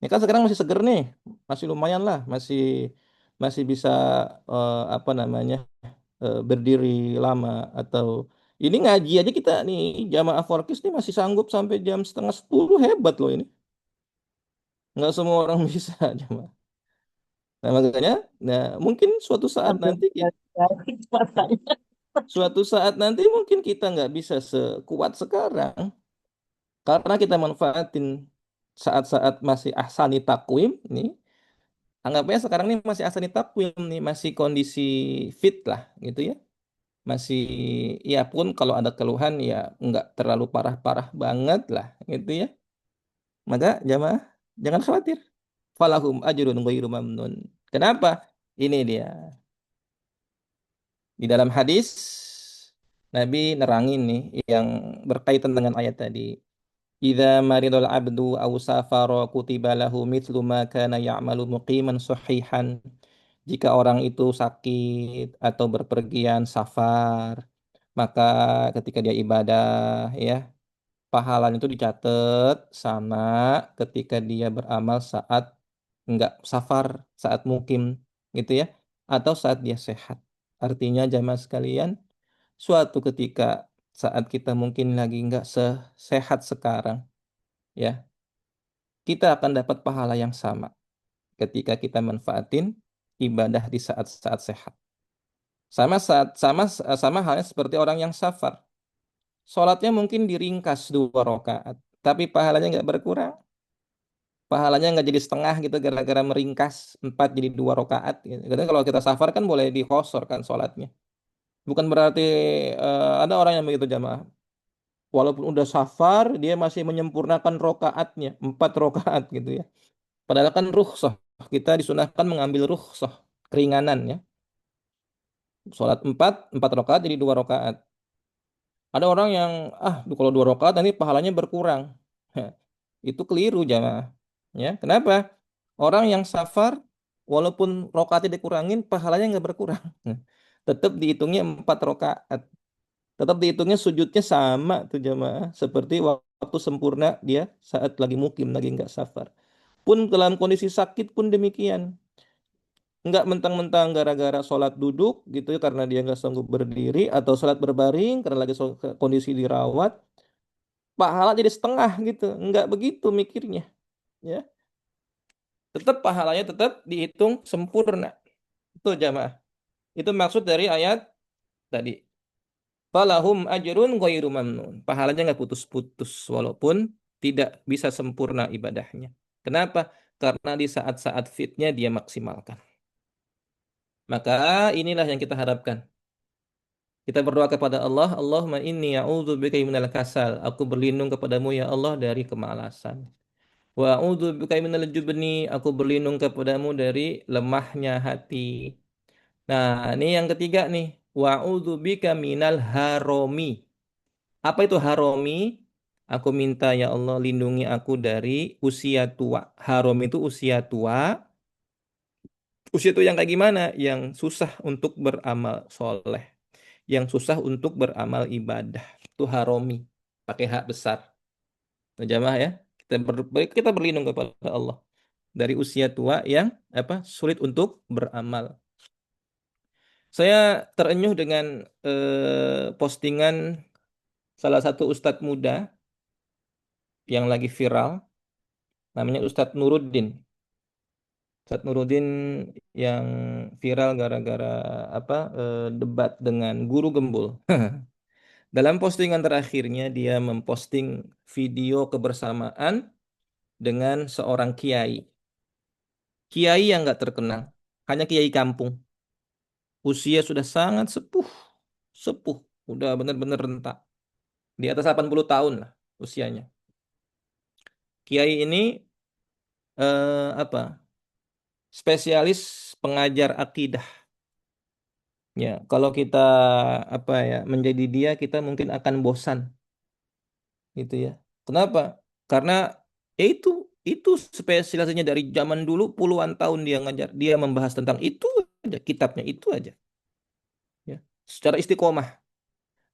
Ya kan sekarang masih seger nih, masih lumayan lah, masih masih bisa apa namanya berdiri lama atau ini ngaji aja kita nih jamaah Forkis nih masih sanggup sampai jam setengah 10 hebat loh ini. Nggak semua orang bisa jamaah. Nah makanya, nah mungkin Sampai suatu saat nanti mungkin kita nggak bisa sekuat sekarang karena kita manfaatin saat-saat masih ahsani takwim nih. Anggapnya sekarang nih masih ahsani takwim nih, masih kondisi fit lah gitu ya. masih ya pun kalau ada keluhan ya nggak terlalu parah-parah banget lah gitu ya. Maka jamaah jangan khawatir. Falahum ajrun ghairu mamnun. Kenapa? Ini dia. Di dalam hadis Nabi nerangin nih yang berkaitan dengan ayat tadi. Idza maridul abdu aw safara kutiba lahu mithlu ma kana ya'malu muqiman sahihan. Jika orang itu sakit atau berpergian safar, maka ketika dia ibadah ya, pahalanya itu dicatat sama ketika dia beramal saat enggak safar, saat mukim gitu ya, atau saat dia sehat. Artinya jamaah sekalian, suatu ketika saat kita mungkin lagi enggak sehat sekarang ya, kita akan dapat pahala yang sama ketika kita manfaatin ibadah di saat-saat sehat. Sama halnya seperti orang yang safar. Sholatnya mungkin diringkas 2 rakaat, tapi pahalanya nggak berkurang. Pahalanya nggak jadi setengah gitu gara-gara meringkas 4 jadi 2 rakaat. Gitu. Karena kalau kita safar kan boleh dikosor kan sholatnya. Bukan berarti ada orang yang begitu jamaah. Walaupun udah safar, dia masih menyempurnakan rokaatnya, 4 rakaat gitu ya. Padahal kan rukhsah. Kita disunahkan mengambil rukhsah, keringanan ya. Sholat 4 rakaat jadi 2 rakaat. Ada orang yang kalau 2 rakaat nanti pahalanya berkurang. Itu keliru jamaah. Ya, kenapa? Orang yang safar walaupun rakaatnya dikurangin pahalanya nggak berkurang. Tetap dihitungnya 4 rakaat. Tetap dihitungnya sujudnya sama tuh jamaah seperti waktu sempurna dia saat lagi mukim lagi nggak safar. Pun dalam kondisi sakit pun demikian. Nggak mentang-mentang gara-gara sholat duduk gitu ya karena dia nggak sanggup berdiri atau sholat berbaring karena lagi kondisi dirawat pahala jadi setengah gitu nggak begitu mikirnya ya tetap pahalanya tetap dihitung sempurna itu jamaah itu maksud dari ayat tadi falahum ajrun ghairu mamnun pahalanya nggak putus-putus walaupun tidak bisa sempurna ibadahnya kenapa karena di saat-saat fitnya dia maksimalkan maka inilah yang kita harapkan. Kita berdoa kepada Allah, Allahumma inni a'udzubika minal kasal. Aku berlindung kepadamu ya Allah dari kemalasan. Wa a'udzubika minal jubni. Aku berlindung kepadamu dari lemahnya hati. Nah, ini yang ketiga nih. Wa a'udzubika minal haromi. Apa itu haromi? Aku minta ya Allah lindungi aku dari usia tua. Harom itu usia tua. Usia tua yang kayak gimana? Yang susah untuk beramal soleh. Yang susah untuk beramal ibadah. Itu haromi. Pakai hak besar. Nah, jamaah ya. Kita berlindung kepada Allah dari usia tua yang sulit untuk beramal. Saya terenyuh dengan postingan salah satu ustadz muda yang lagi viral, namanya Ustadz Nuruddin. Ustadz Nuruddin yang viral gara-gara debat dengan guru gembul. Dalam postingan terakhirnya dia memposting video kebersamaan dengan seorang kiai. Kiai yang nggak terkenal, hanya kiai kampung. Usia sudah sangat sepuh, sepuh, udah benar-benar renta. Di atas 80 tahun lah usianya. Kiai ini spesialis pengajar akidah. Ya, kalau kita menjadi dia kita mungkin akan bosan gitu ya. Kenapa? Karena ya itu spesialisasinya dari zaman dulu puluhan tahun dia ngajar, dia membahas tentang itu aja, kitabnya itu aja. Ya. Secara istiqomah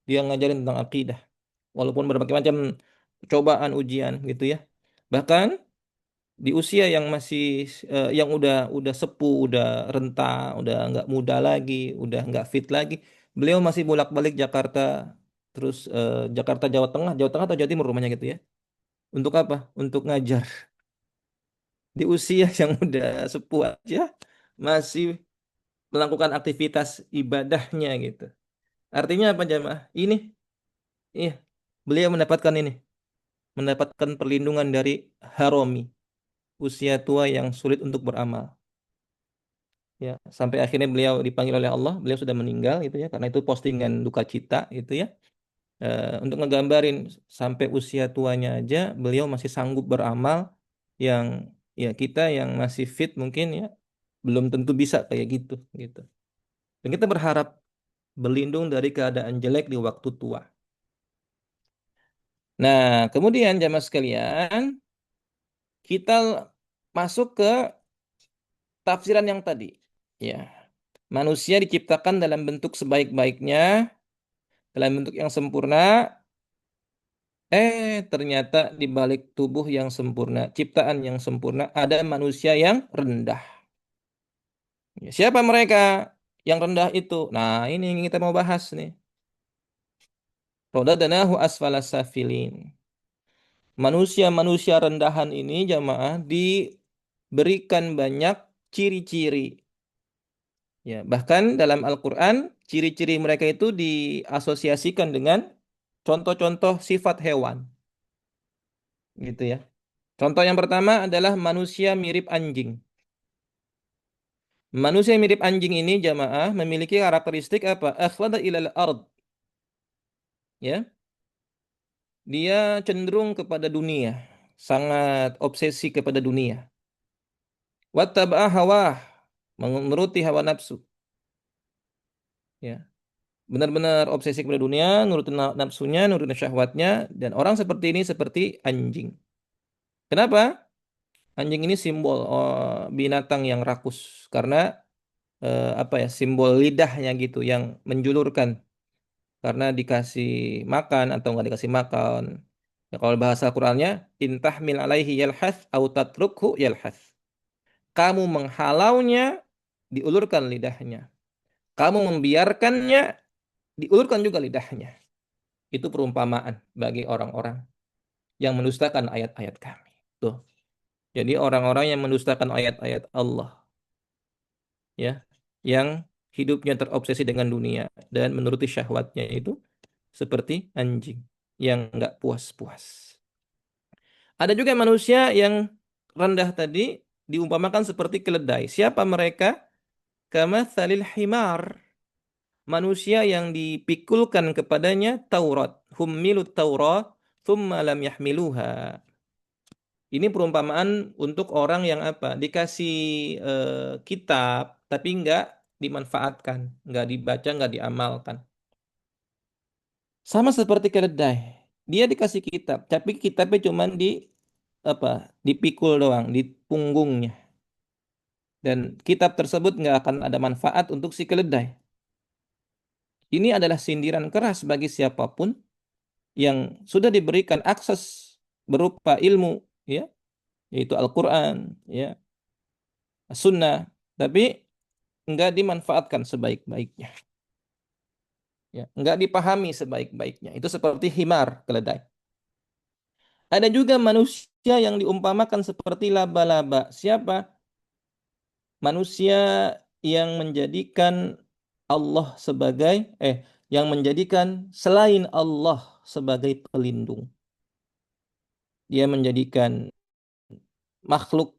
dia ngajarin tentang akidah, walaupun berbagai macam cobaan ujian gitu ya. Bahkan di usia yang masih yang udah sepuh, udah renta, udah nggak muda lagi, udah nggak fit lagi, beliau masih bolak-balik Jakarta, terus Jakarta Jawa Tengah atau Jawa Timur rumahnya gitu ya. Untuk apa? Untuk ngajar. Di usia yang udah sepuh aja masih melakukan aktivitas ibadahnya gitu. Artinya apa jamaah? Iya, beliau mendapatkan perlindungan dari haromi, usia tua yang sulit untuk beramal. ya, sampai akhirnya beliau dipanggil oleh Allah, beliau sudah meninggal gitu ya, karena itu postingan duka cita gitu ya. Untuk ngegambarin sampai usia tuanya aja beliau masih sanggup beramal yang ya kita yang masih fit mungkin ya belum tentu bisa kayak gitu gitu. Dan kita berharap berlindung dari keadaan jelek di waktu tua. Nah, kemudian jamaah sekalian, kita masuk ke tafsiran yang tadi. Ya, manusia diciptakan dalam bentuk sebaik-baiknya, dalam bentuk yang sempurna. Ternyata di balik tubuh yang sempurna, ciptaan yang sempurna, ada manusia yang rendah. Ya, siapa mereka yang rendah itu? Nah, ini yang kita mau bahas nih. Rodadanahu asfala safilin. Manusia-manusia rendahan ini jamaah diberikan banyak ciri-ciri. Ya, bahkan dalam Al-Quran, ciri-ciri mereka itu diasosiasikan dengan contoh-contoh sifat hewan. Gitu ya. Contoh yang pertama adalah manusia mirip anjing. Manusia yang mirip anjing ini jamaah memiliki karakteristik apa? Akhlada ilal ard. Ya, dia cenderung kepada dunia, sangat obsesi kepada dunia. Wattaba'a hawah, menuruti hawa nafsu. Ya, benar-benar obsesi kepada dunia, nurutin nafsunya, nurutin syahwatnya, dan orang seperti ini seperti anjing. Kenapa? Anjing ini simbol binatang yang rakus karena apa ya? Simbol lidahnya gitu yang menjulurkan karena dikasih makan atau nggak dikasih makan. Ya, kalau bahasa Qur'annya, intahmil alaihi yalhath au tatrukhu yalhath. Kamu menghalaunya, diulurkan lidahnya. Kamu membiarkannya, diulurkan juga lidahnya. Itu perumpamaan bagi orang-orang yang mendustakan ayat-ayat kami. Tuh. Jadi orang-orang yang mendustakan ayat-ayat Allah, ya, yang hidupnya terobsesi dengan dunia dan menuruti syahwatnya itu seperti anjing yang nggak puas-puas. Ada juga manusia yang rendah tadi diumpamakan seperti keledai. Siapa mereka? Kama salil himar. Manusia yang dipikulkan kepadanya Taurat. Hummilut Taurat, thumma lam yahmiluha. Ini perumpamaan untuk orang yang apa? Dikasih kitab, tapi nggak dimanfaatkan, nggak dibaca, nggak diamalkan. Sama seperti keledai. Dia dikasih kitab, tapi kitabnya cuma apa? Dipikul doang, di punggungnya. Dan kitab tersebut nggak akan ada manfaat untuk si keledai. Ini adalah sindiran keras bagi siapapun yang sudah diberikan akses berupa ilmu, ya, yaitu Al-Quran, ya, Sunnah, tapi nggak dimanfaatkan sebaik-baiknya, ya, nggak dipahami sebaik-baiknya. Itu seperti himar, keledai. Ada juga manusia yang diumpamakan seperti laba-laba. Siapa? Manusia yang menjadikan Allah sebagai yang menjadikan selain Allah sebagai pelindung. Dia menjadikan makhluk,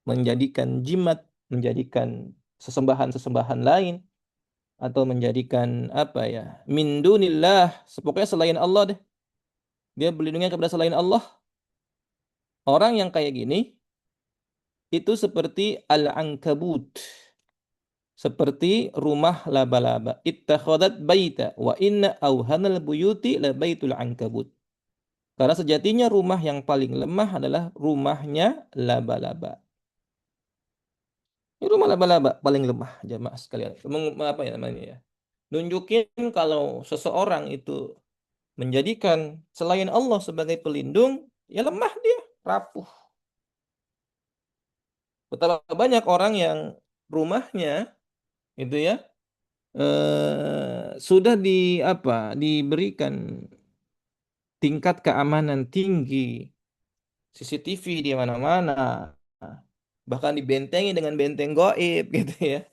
menjadikan jimat, menjadikan sesembahan-sesembahan lain atau menjadikan apa ya? Min dunillah, pokoknya selain Allah deh. Dia berlindungnya kepada selain Allah. Orang yang kayak gini itu seperti al-ankabut. Seperti rumah laba-laba. Ittakhadat baita wa inna awhanal buyuti la baitul ankabut. Karena sejatinya rumah yang paling lemah adalah rumahnya laba-laba. Ini rumah laba-laba paling lemah, jamaah sekalian. Apa ya namanya ya? Nunjukin kalau seseorang itu menjadikan selain Allah sebagai pelindung, ya lemah dia, rapuh. Betapa banyak orang yang rumahnya itu ya sudah diberikan tingkat keamanan tinggi, CCTV di mana-mana, bahkan dibentengi dengan benteng gaib gitu ya.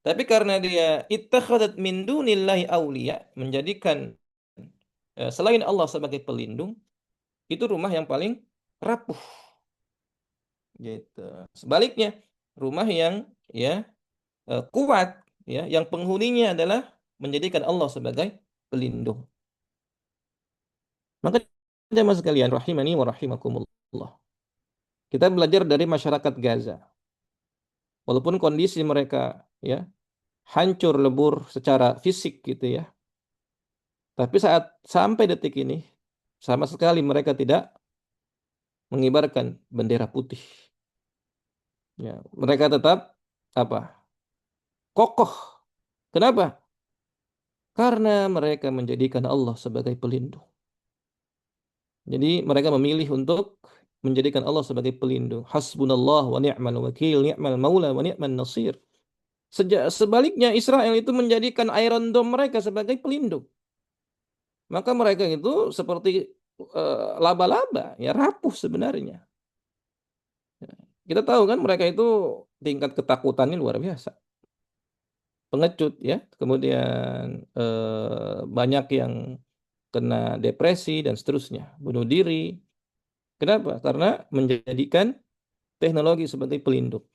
Tapi karena dia ittakhadat min dunillahi auliya, menjadikan selain Allah sebagai pelindung, itu rumah yang paling rapuh gitu. Sebaliknya, rumah yang ya kuat, ya, yang penghuninya adalah menjadikan Allah sebagai pelindung. Maka jemaah sekalian rahimani wa rahimakumullah. Kita belajar dari masyarakat Gaza. Walaupun kondisi mereka, ya, hancur lebur secara fisik gitu ya. Tapi saat sampai detik ini sama sekali mereka tidak mengibarkan bendera putih. Ya, mereka tetap apa? Kokoh. Kenapa? Karena mereka menjadikan Allah sebagai pelindung. Jadi mereka memilih untuk menjadikan Allah sebagai pelindung. Hasbunallah wa ni'mal wakil, ni'mal maula wa ni'man nasir. Sebaliknya Israel itu menjadikan Iron Dome mereka sebagai pelindung. Maka mereka itu seperti laba-laba, ya, rapuh sebenarnya. Kita tahu kan mereka itu tingkat ketakutannya luar biasa. Pengecut ya, kemudian banyak yang kena depresi dan seterusnya, bunuh diri. Kenapa? Karena menjadikan teknologi sebagai pelindung.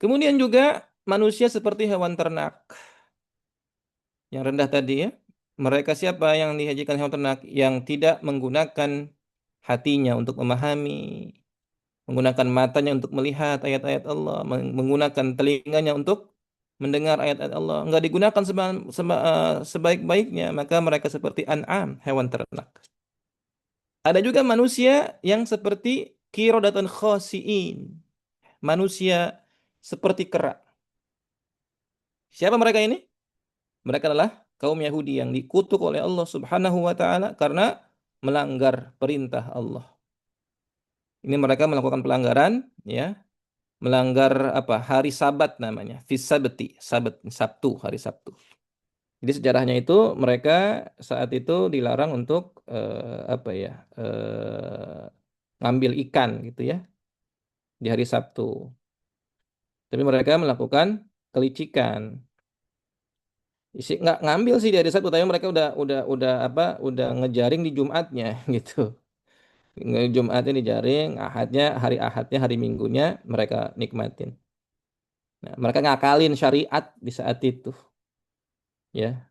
Kemudian juga manusia seperti hewan ternak yang rendah tadi ya. Mereka siapa yang dihajikan hewan ternak yang tidak menggunakan hatinya untuk memahami, menggunakan matanya untuk melihat ayat-ayat Allah, menggunakan telinganya untuk mendengar ayat-ayat Allah, nggak digunakan sebaik-baiknya, maka mereka seperti an'am, hewan ternak. Ada juga manusia yang seperti qiradatan khasiin, manusia seperti kera. Siapa mereka ini? Mereka adalah kaum Yahudi yang dikutuk oleh Allah Subhanahu wa taala karena melanggar perintah Allah. Ini mereka melakukan pelanggaran, ya, melanggar apa? Hari Sabat namanya, fis sabti, Sabat, Sabtu, hari Sabtu. Jadi sejarahnya itu mereka saat itu dilarang untuk apa ya? Ngambil ikan gitu ya di hari Sabtu. Tapi mereka melakukan kelicikan. Nggak ngambil sih di hari Sabtu, tapi mereka udah apa? Udah ngejaring di Jumatnya gitu. Jumatnya dijaring, hari Ahadnya, hari Minggunya mereka nikmatin. Nah, mereka ngakalin syariat di saat itu, ya.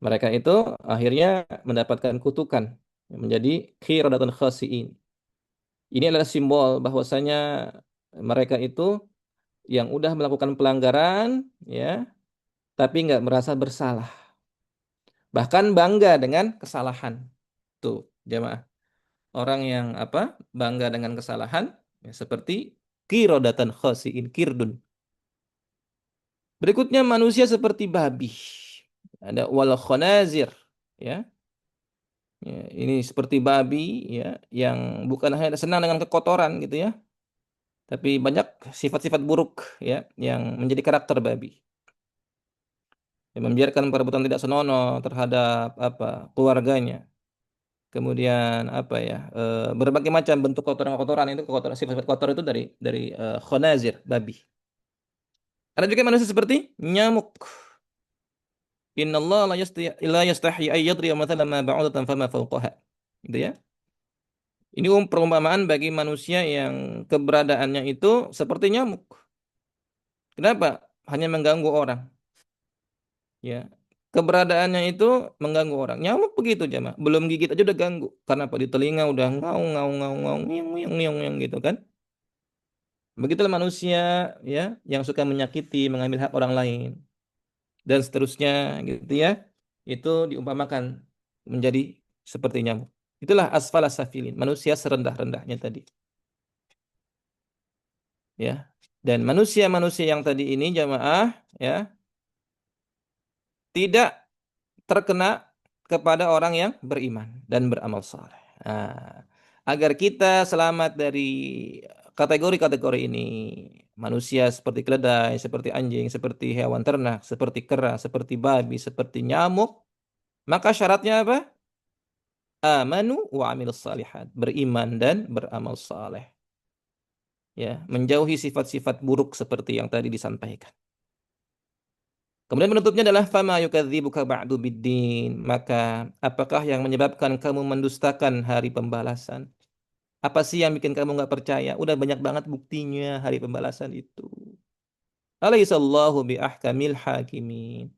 Mereka itu akhirnya mendapatkan kutukan menjadi qiradatan khasiin. Ini adalah simbol bahwasanya mereka itu yang udah melakukan pelanggaran, ya, tapi nggak merasa bersalah. Bahkan bangga dengan kesalahan. Tuh, jemaah. Orang yang apa? Bangga dengan kesalahan, ya, seperti qiradatan khasiin, kirdun. Berikutnya manusia seperti babi. Ada wal khanazir, ya. Ya, ini seperti babi ya, yang bukan hanya senang dengan kekotoran gitu ya, tapi banyak sifat-sifat buruk ya yang menjadi karakter babi. Yang membiarkan perebutan tidak senonoh terhadap apa keluarganya. Kemudian apa ya, berbagai macam bentuk kotoran-kotoran itu, kotoran, sifat-sifat kotor itu dari khonazir, babi. Ada juga manusia seperti nyamuk. Innallaha la yastahi ay yadriya mathalan ma ba'udatan fama fawqaha. Gitu ya. Ini perumpamaan bagi manusia yang keberadaannya itu seperti nyamuk. Kenapa? Hanya mengganggu orang. Ya, keberadaannya itu mengganggu orang. Nyamuk begitu jemaah. Belum gigit aja udah ganggu. Karena apa? Di telinga udah ngaung ngaung ngaung ngaung ngiung ngiung ngiung ngiung gitu kan. Begitulah manusia ya yang suka menyakiti, mengambil hak orang lain dan seterusnya gitu ya. Itu diumpamakan menjadi seperti nyamuk. Itulah asfalas safilin, manusia serendah-rendahnya tadi. Ya. Dan manusia-manusia yang tadi ini jamaah ya tidak terkena kepada orang yang beriman dan beramal saleh. Nah, agar kita selamat dari kategori-kategori ini, manusia seperti keledai, seperti anjing, seperti hewan ternak, seperti kera, seperti babi, seperti nyamuk, maka syaratnya apa? Amanu wa amilus salihat, beriman dan beramal saleh. Ya, menjauhi sifat-sifat buruk seperti yang tadi disampaikan. Kemudian penutupnya adalah fama yukadzibuka ba'du biddin. Maka apakah yang menyebabkan kamu mendustakan hari pembalasan? Apa sih yang bikin kamu nggak percaya? Udah banyak banget buktinya hari pembalasan itu. Alaihissallahu biahkamil hakimin.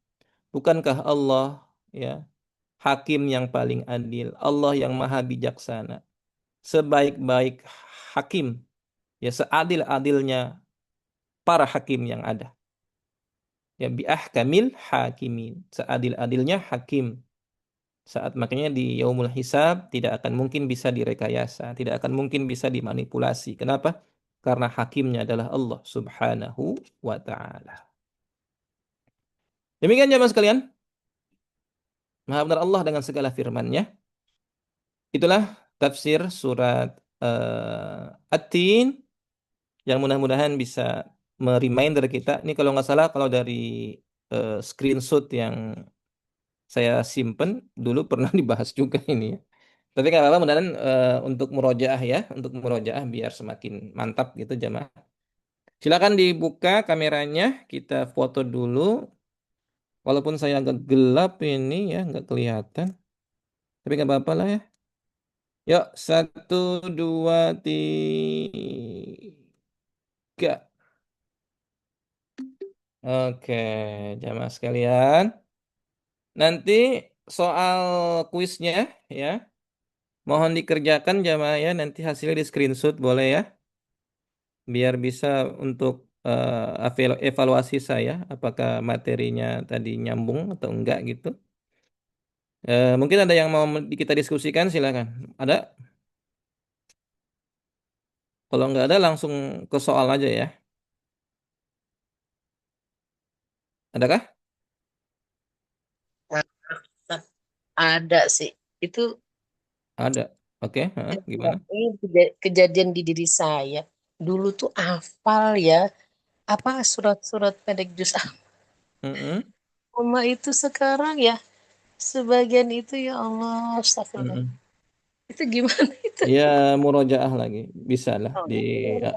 Bukankah Allah ya hakim yang paling adil, Allah yang maha bijaksana, sebaik-baik hakim, ya seadil-adilnya para hakim yang ada. Ya biahkamil hakimin, seadil-adilnya hakim. Saat makanya di yaumul hisab tidak akan mungkin bisa direkayasa, tidak akan mungkin bisa dimanipulasi. Kenapa? Karena hakimnya adalah Allah Subhanahu wa taala. Demikian jemaah sekalian, Maha benar Allah dengan segala firman-Nya. Itulah tafsir surat At-Tin yang mudah-mudahan bisa mereminder kita. Ini kalau nggak salah, kalau dari screenshot yang saya simpen dulu pernah dibahas juga ini ya. Tapi nggak apa-apa, mudah-mudahan untuk murojaah ya, untuk murojaah biar semakin mantap gitu jamaah. Silakan dibuka kameranya, kita foto dulu. Walaupun saya agak gelap ini ya, nggak kelihatan. Tapi nggak apa-apa lah ya. Yuk, satu, dua, tiga. Oke, jamaah sekalian. Nanti soal kuisnya ya, mohon dikerjakan jamaah ya. Nanti hasilnya di screenshot boleh ya, biar bisa untuk evaluasi saya, apakah materinya tadi nyambung atau enggak gitu. Mungkin ada yang mau kita diskusikan, silakan. Ada? Kalau nggak ada langsung ke soal aja ya. Adakah? Nah, ada sih. Itu Ada. Oke, gimana? ini kejadian di diri saya. Dulu tuh hafal ya, apa surat-surat pendek juz Mm-mm, amma itu sekarang ya sebagian itu ya Allah, astagfirullah. mm-mm. Itu gimana itu? Ya, murojaah lagi. Bisa lah Oh, di iya.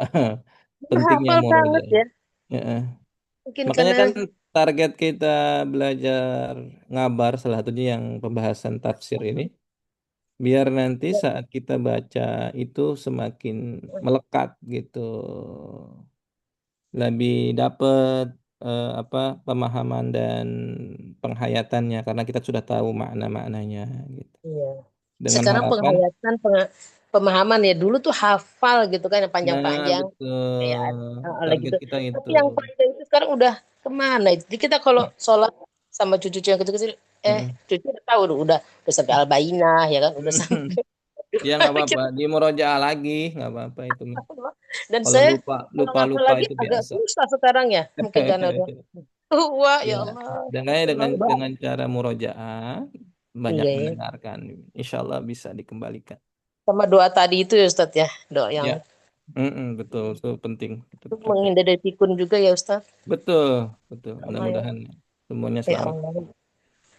pentingnya Hafal banget murojaah. ya. Ya, Mungkin makanya karena kan target kita belajar ngabar salah satunya yang pembahasan tafsir ini, biar nanti saat kita baca itu semakin melekat gitu, lebih dapet apa pemahaman dan penghayatannya karena kita sudah tahu makna-maknanya gitu. iya. Dengan Sekarang harapan, penghayatan pemahaman ya dulu tuh hafal gitu kan yang nah panjang-panjang kayak betul ada target gitu. kita Tapi itu. yang panjang itu sekarang udah kemana itu? Jadi kita kalau sholat sama cucu-cucu yang kecil-kecil, Mm-mm. cucu udah tahu udah sampai Al-Bainah ya kan, udah sampai Ya nggak apa-apa, kita di murojaah lagi nggak apa-apa itu mah. dan Kalau saya lupa kalau lupa ngapal lupa lagi itu agak biasa. susah sekarang ya, mungkin karena udah tua Ya, ya Allah. dan kayak dengan Astagfirullah. dengan cara murojaah banyak Iya ya. mendengarkan, insya Allah bisa dikembalikan. Sama doa tadi itu ya Ustadz ya, doa yang Ya, betul itu penting itu itu praktek. menghindar dari pikun juga ya Ustadz. Betul, betul. Ya Allah ya. Mudah-mudahan semuanya Ya selamat. Allah.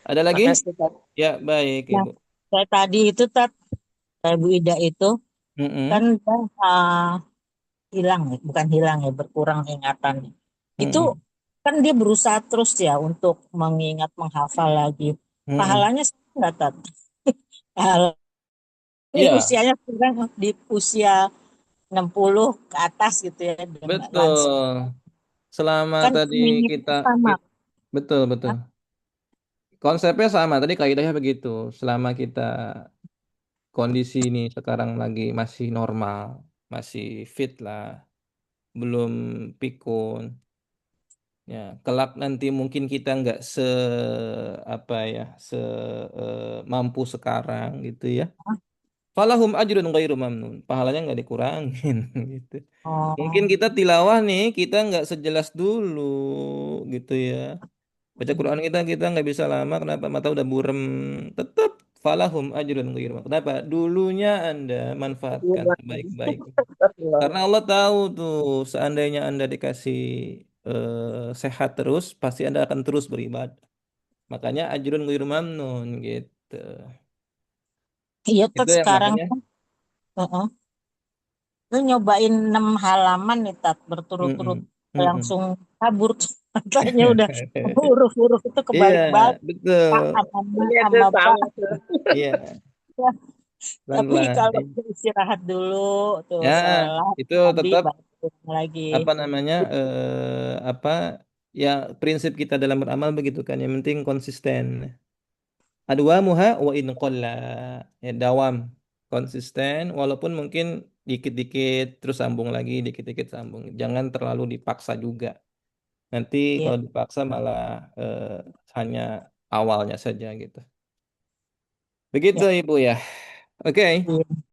Ada lagi? Makasih Ustadz. Ya, baik, Nah, Ibu. kayak tadi itu Bu Ida itu kan Mm-mm, dia hilang, ya, bukan hilang ya, berkurang ingatannya. Itu mm-mm, kan dia berusaha terus ya untuk mengingat, menghafal lagi. mm-mm. Pahalanya sama nggak Tat? Pahala- Ini Ya, usianya sekarang di usia 60 ke atas gitu ya, dengan lansia. betul. Selama Kan tadi kita, mengingatnya sama. betul, betul. Hah? Konsepnya sama. Tadi kaidahnya begitu. Selama kita kondisi ini sekarang lagi masih normal, masih fit lah, belum pikun. Ya, kelak nanti mungkin kita nggak apa ya, mampu sekarang gitu ya. Falahum ajrun ghairu mamnun. Pahalanya nggak dikurangin gitu. Mungkin Oh, kita tilawah nih, kita nggak sejelas dulu gitu ya. Baca Quran kita nggak bisa lama, kenapa? Mata udah burem. Tetap falahum ajrun ghairu mamnun. Kenapa? Dulunya Anda manfaatkan sebaik-baik. Karena Allah tahu tuh, seandainya Anda dikasih sehat terus, pasti Anda akan terus beribadah. Makanya ajrun ghairu mamnun gitu. iya Itu yang sekarang makanya. kan lu nyobain 6 halaman nih berturut-turut Mm-mm, mm-mm. langsung kabur tuh. Matanya udah huruf-huruf itu Iya, kebalik-balik. Pak betul. sama Iya tuh sama Pak. sama tuh. Iya, Tapi pelan-pelan. kalau istirahat dulu tuh Ya, sholat itu Nabi tetap baca. lagi. apa namanya apa ya prinsip kita dalam beramal begitu kan. Yang penting konsisten. Adwamuha wa in qalla. Ya, dawam konsisten walaupun mungkin dikit-dikit terus sambung lagi, dikit-dikit sambung. Jangan terlalu dipaksa juga. Nanti Iya. kalau dipaksa malah hanya awalnya saja gitu. Begitu Ya. Ibu ya. Oke. Iya.